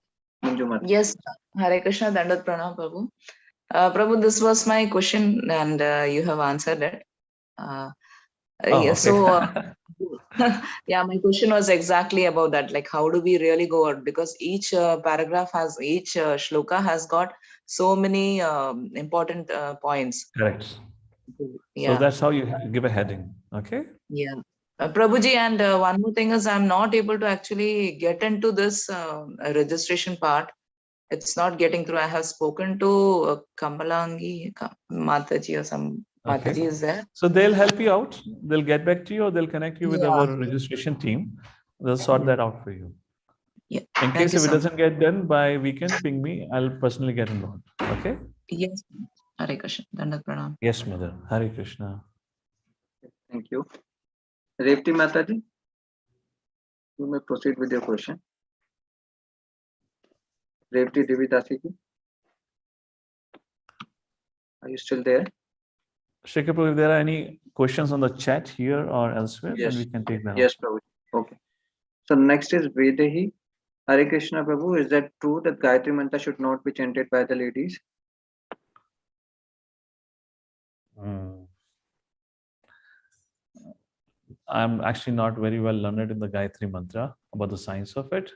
Manju Mata.
Yes, Hare Krishna, Dandat Pranam, Prabhu. Prabhu, this was my question, and you have answered it.
Okay.
So, yeah, my question was exactly about that. Like, how do we really go out? Because each paragraph has, each shloka has got so many important points.
Correct.
Yeah.
So that's how you give a heading. Okay.
Yeah. Prabhuji, and one more thing is I'm not able to actually get into this registration part. It's not getting through. I have spoken to Kamalangi Mataji or some Mataji is there.
So they'll help you out. They'll get back to you, or they'll connect you with our registration team. They'll sort that out for you.
Yeah.
In case if it doesn't get done by weekend, ping me. I'll personally get involved. Okay.
Yes. Hare Krishna. Dandat Pranam.
Yes, mother. Hare Krishna.
Thank you. Revati Mataji, you may proceed with your question. Revati Devidasi ji, are you still there?
Shikapur, if there are any questions on the chat here or elsewhere,
Yes.
then we can take them.
Yes, Prabhu. Okay. So next is Vedehi. Hare Krishna, Prabhu. Is that true that Gayatri Mantra should not be chanted by the ladies?
I'm actually not very well learned in the Gayatri Mantra about the science of it.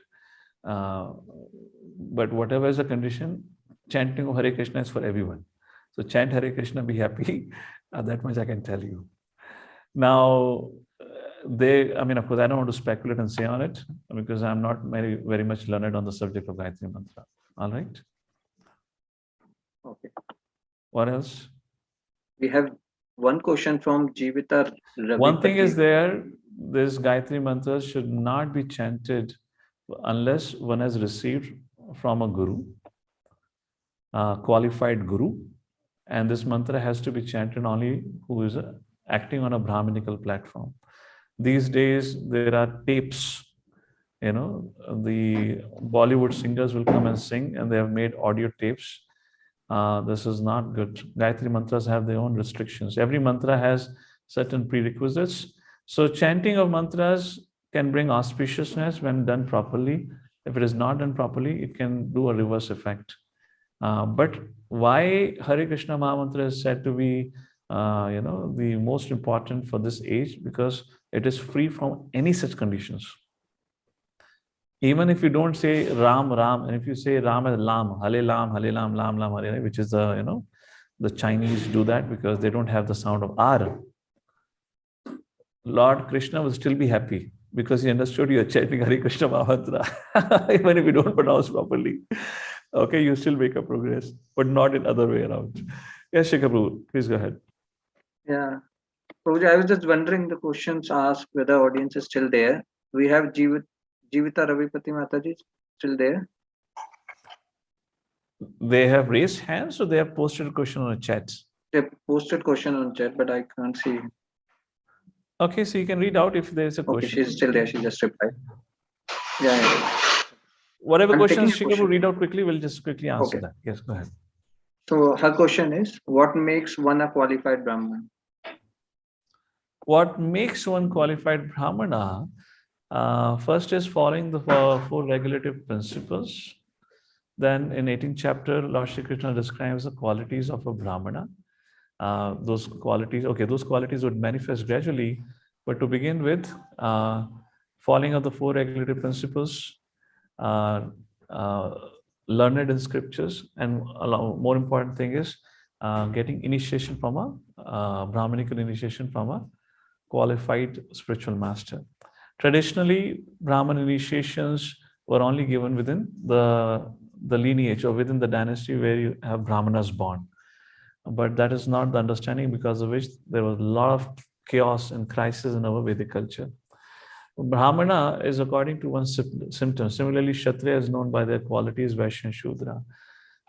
But whatever is the condition, chanting of Hare Krishna is for everyone. So chant Hare Krishna, be happy. That much I can tell you. Now, of course, I don't want to speculate and say on it because I'm not very, very much learned on the subject of Gayatri Mantra. All right.
Okay.
What else?
We have one question from Jivita Ravi.
One thing is this Gayatri Mantra should not be chanted unless one has received from a guru, qualified guru. And this mantra has to be chanted only who is acting on a Brahminical platform. These days, there are tapes, the Bollywood singers will come and sing, and they have made audio tapes. This is not good. Gayatri mantras have their own restrictions. Every mantra has certain prerequisites. So chanting of mantras can bring auspiciousness when done properly. If it is not done properly, it can do a reverse effect. But why Hare Krishna Mahamantra is said to be, the most important for this age? Because it is free from any such conditions. Even if you don't say Ram, Ram, and if you say Ram as Lam, Hale Lam, Lam, Lam, Hare, which is the Chinese do that because they don't have the sound of R. Lord Krishna will still be happy because he understood you are chanting Hare Krishna Mahamantra, even if you don't pronounce properly. Okay, you still make a progress, but not in other way around. Yes, Shekhar Prabhu, please go ahead.
Yeah. Prabhuji, I was just wondering the questions asked whether audience is still there. We have Jivita Ravipati Mataji still there.
They have raised hands, or they have posted a question on a chat?
They posted question on chat, but I can't see.
Okay, so you can read out if there is a question.
Okay, she's still there. She just replied. Yeah.
Whatever
I'm
questions
taking a
Shekhar will read out quickly, we'll just quickly answer that. Yes, go ahead.
So her question is, what makes one a qualified Brahman?
What makes one qualified Brahmana? First is following the four regulative principles. Then in 18th chapter, Lord Shri Krishna describes the qualities of a Brahmana. Those qualities would manifest gradually, but to begin with, following of the four regulative principles, learned in scriptures, and more important thing is getting initiation from a Brahmanical initiation from a qualified spiritual master. Traditionally, Brahman initiations were only given within the lineage or within the dynasty where you have Brahmanas born. But that is not the understanding, because of which there was a lot of chaos and crisis in our Vedic culture. Brahmana is according to one symptom. Similarly, Kshatriya is known by their qualities, Vaishya and Shudra.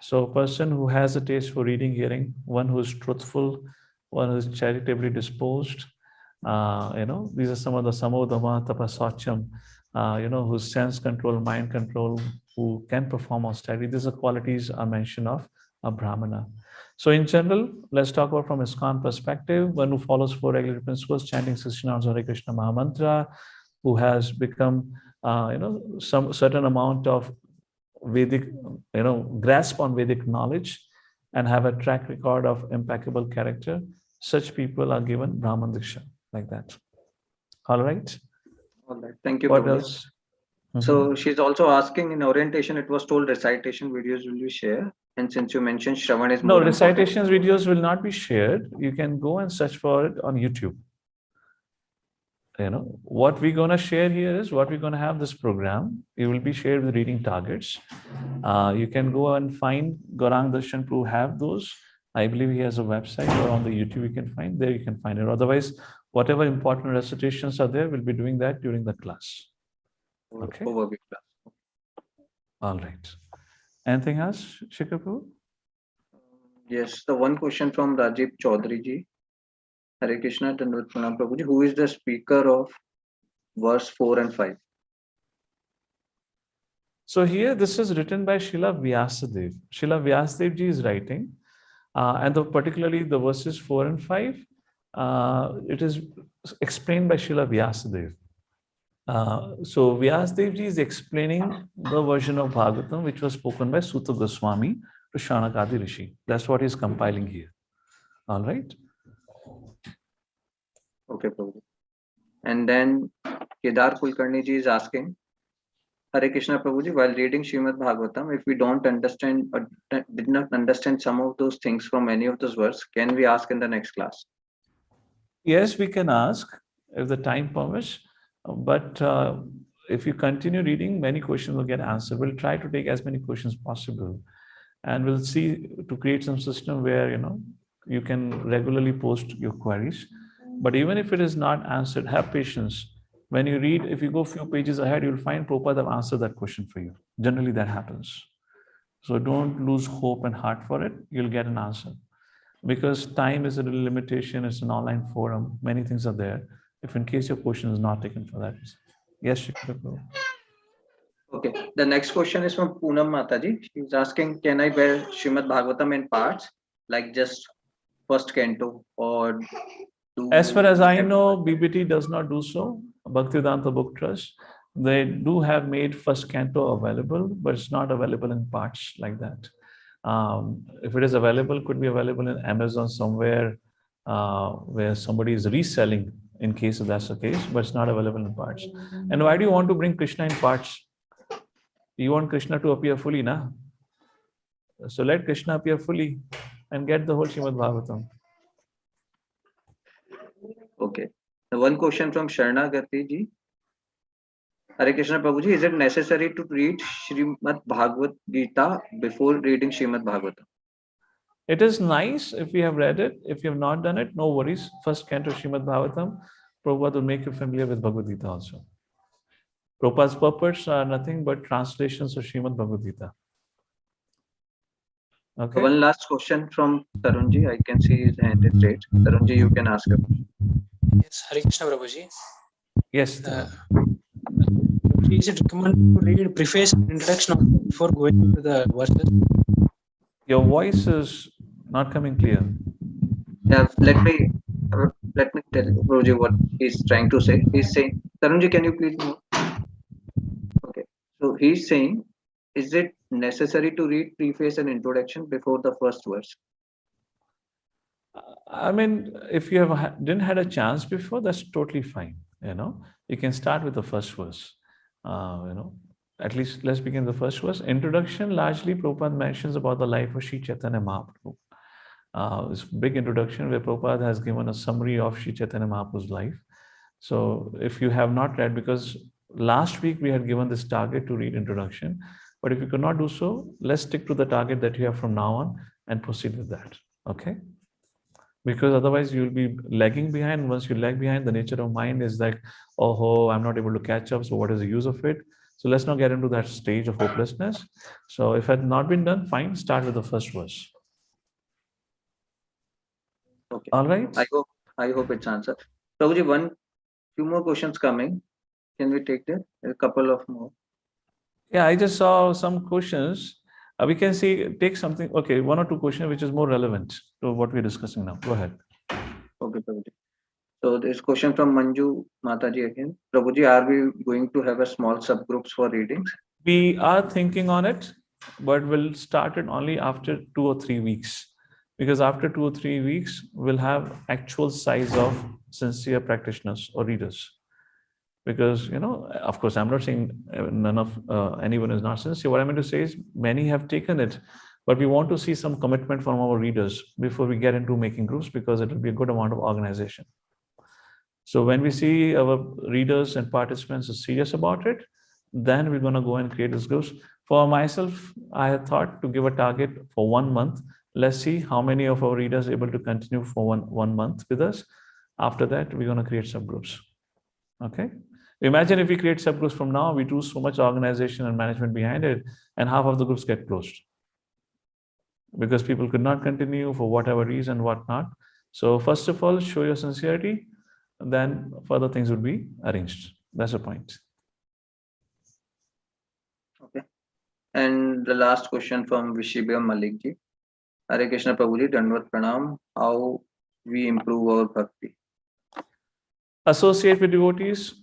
So a person who has a taste for reading, hearing, one who is truthful, one who is charitably disposed, these are some of the samodama, tapasacham, whose sense control, mind control, who can perform austerity. These are qualities are mentioned of a Brahmana. So in general, let's talk about from ISKCON perspective, one who follows four regulative principles, chanting 16 hours Hare Krishna Mahamantra, who has become, some certain amount of Vedic, grasp on Vedic knowledge, and have a track record of impeccable character. Such people are given Brahman Diksha, like that. All right.
All right. Thank you.
What
Prabhuji.
else?
So she's also asking, in orientation, it was told recitation videos will you share? And since you mentioned Shravan is
No,
more
recitations videos will not be shared. You can go and search for it on YouTube. What we're going to share here is what we're going to have this program. It will be shared with reading targets. You can go and find Gaurang Darshan Prabhu have those. I believe he has a website, or on the YouTube you can find. There you can find it. Otherwise, whatever important recitations are there, we'll be doing that during the class. Okay.
overview class.
All right. Anything else, Shikhar Prabhu?
Yes, the one question from Rajiv Chaudhary ji. Hare Krishna, Dandavat Pranam Prabhuji. Who is the speaker of verse 4 and 5?
So here, this is written by Srila Vyasadev. Srila Vyasadev ji is writing, and particularly the verses 4 and 5, it is explained by Srila Vyasadev. So Vyasadev ji is explaining the version of Bhagavatam which was spoken by Suta Goswami to Shanakadi Rishi. That's what he's compiling here. All right.
Okay, Prabhuji. And then Kedar Kulkarni ji is asking, Hare Krishna Prabhuji, while reading Srimad-Bhagavatam, if we don't understand or did not understand some of those things from any of those verses, can we ask in the next class?
Yes, we can ask if the time permits, but if you continue reading, many questions will get answered. We'll try to take as many questions possible, and we'll see to create some system where you can regularly post your queries. But even if it is not answered, have patience. When you read, if you go a few pages ahead, you'll find Prabhupada have answered that question for you. Generally, that happens. So don't lose hope and heart for it. You'll get an answer. Because time is a little limitation. It's an online forum. Many things are there. If in case your question is not taken for that. Yes, Shikhar.
Okay. The next question is from Poonam Mataji. She's asking, can I bear Srimad-Bhagavatam in parts, like just first canto, or
as far as I know, BBT does not do so. Bhaktivedanta Book Trust, they do have made first canto available, but it's not available in parts like that. If it is available, could be available in Amazon somewhere where somebody is reselling, in case if that's the case, but it's not available in parts. And why do you want to bring Krishna in parts? You want Krishna to appear fully, na? So let Krishna appear fully and get the whole Srimad-Bhagavatam.
Okay. The one question from Sharanagati ji. Hare Krishna Prabhuji, is it necessary to read Srimad-Bhagavad Gita before reading Srimad-Bhagavatam?
It is nice if you have read it. If you have not done it, no worries. First canto Srimad-Bhagavatam, Prabhupada will make you familiar with Bhagavad Gita also. Prabhupada's purports are nothing but translations of Srimad-Bhagavad Gita. Okay.
One last question from Tarunji. I can see his hand is raised. Tarunji, you can ask him.
Yes, Hare Krishna Prabhuji.
Yes.
Is it recommended to read preface and introduction before going into the verses?
Your voice is not coming clear.
Yeah, let me tell you, Prabhuji, what he's trying to say. He's saying, Tarunji, can you please move? Okay. So he's saying, is it necessary to read preface and introduction before the first verse?
I mean, if you didn't had a chance before, that's totally fine. You can start with the first verse. At least let's begin the first verse. Introduction, largely Prabhupada mentions about the life of Sri Chaitanya Mahaprabhu. This big introduction where Prabhupada has given a summary of Sri Chaitanya Mahaprabhu's life. So if you have not read, because last week we had given this target to read introduction, but if you could not do so, let's stick to the target that you have from now on and proceed with that. Okay? Because otherwise you'll be lagging behind. Once you lag behind, the nature of mind is like, oh, I'm not able to catch up. So what is the use of it? So let's not get into that stage of hopelessness. So if it had not been done, fine, start with the first verse.
Okay.
All right.
I hope it's answered. Prabhuji, few more questions coming. Can we take that? A couple of more.
Yeah, I just saw some questions. We can take something. Okay, one or two questions which is more relevant to what we're discussing now. Go ahead.
Okay, Prabhuji. So this question from Manju Mataji again. Prabhuji, are we going to have a small subgroups for readings?
We are thinking on it, but we'll start it only after 2 or 3 weeks. Because after 2 or 3 weeks, we'll have actual size of sincere practitioners or readers. Because, of course, I'm not saying anyone is not sincere. What I meant to say is many have taken it, but we want to see some commitment from our readers before we get into making groups, because it will be a good amount of organization. So when we see our readers and participants are serious about it, then we're going to go and create these groups. For myself, I had thought to give a target for 1 month. Let's see how many of our readers are able to continue for one month with us. After that, we're going to create subgroups. Okay. Imagine if we create subgroups from now, we do so much organization and management behind it, and half of the groups get closed because people could not continue for whatever reason, whatnot. So first of all, show your sincerity, and then further things would be arranged. That's the point.
Okay. And the last question from Vishibhya Malik ji. Hare Krishna Prabhuji, Dandvat Pranam. How we improve our bhakti?
Associate with devotees,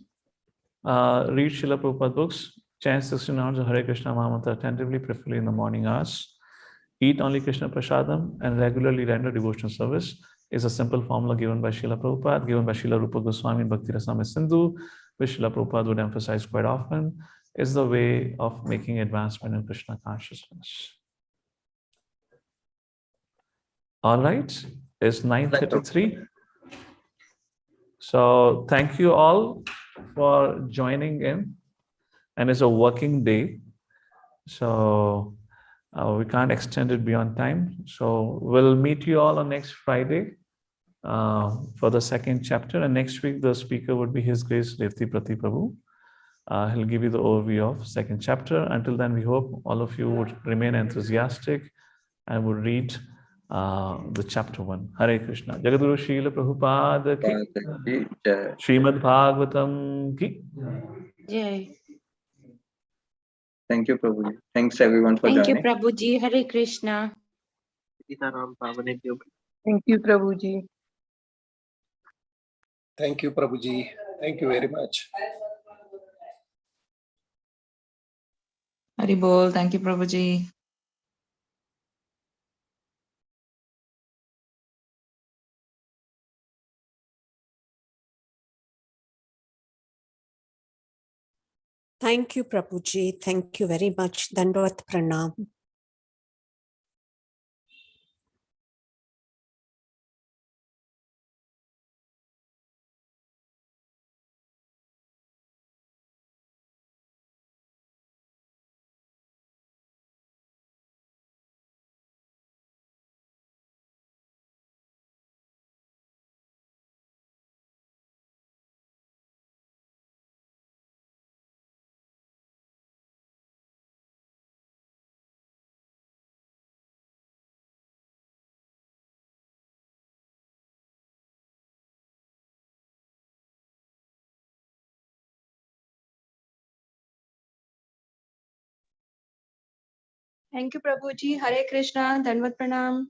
read Srila Prabhupada books, chant 16 hours of Hare Krishna Mahamantra attentively, preferably in the morning hours. Eat only Krishna Prasadam and regularly render devotional service is a simple formula given by Srila Prabhupada, given by Srila Rupa Goswami in Bhakti Rasamrita Sindhu, which Srila Prabhupada would emphasize quite often, is the way of making advancement in Krishna consciousness. All right, it's 9:33. So thank you all for joining in, and it's a working day. So we can't extend it beyond time. So we'll meet you all on next Friday for the second chapter. And next week, the speaker would be His Grace Revati Prati Prabhu. He'll give you the overview of second chapter. Until then, we hope all of you would remain enthusiastic and would read the chapter 1. Hare Krishna. Jagadguru Srila Prabhupada ki, Srimad-Bhagavatam ki.
Jai.
Thank you, Prabhuji. Thanks everyone for
Thank you,
joining.
Prabhuji. Hare Krishna.
Thank you, Prabhuji.
Thank you, Prabhuji. Thank you very much.
Hari Bol. Thank you, Prabhuji.
Thank you, Prabhuji. Thank you very much. Dandvat Pranam.
Thank you, Prabhuji. Hare Krishna. Dandavat Pranam.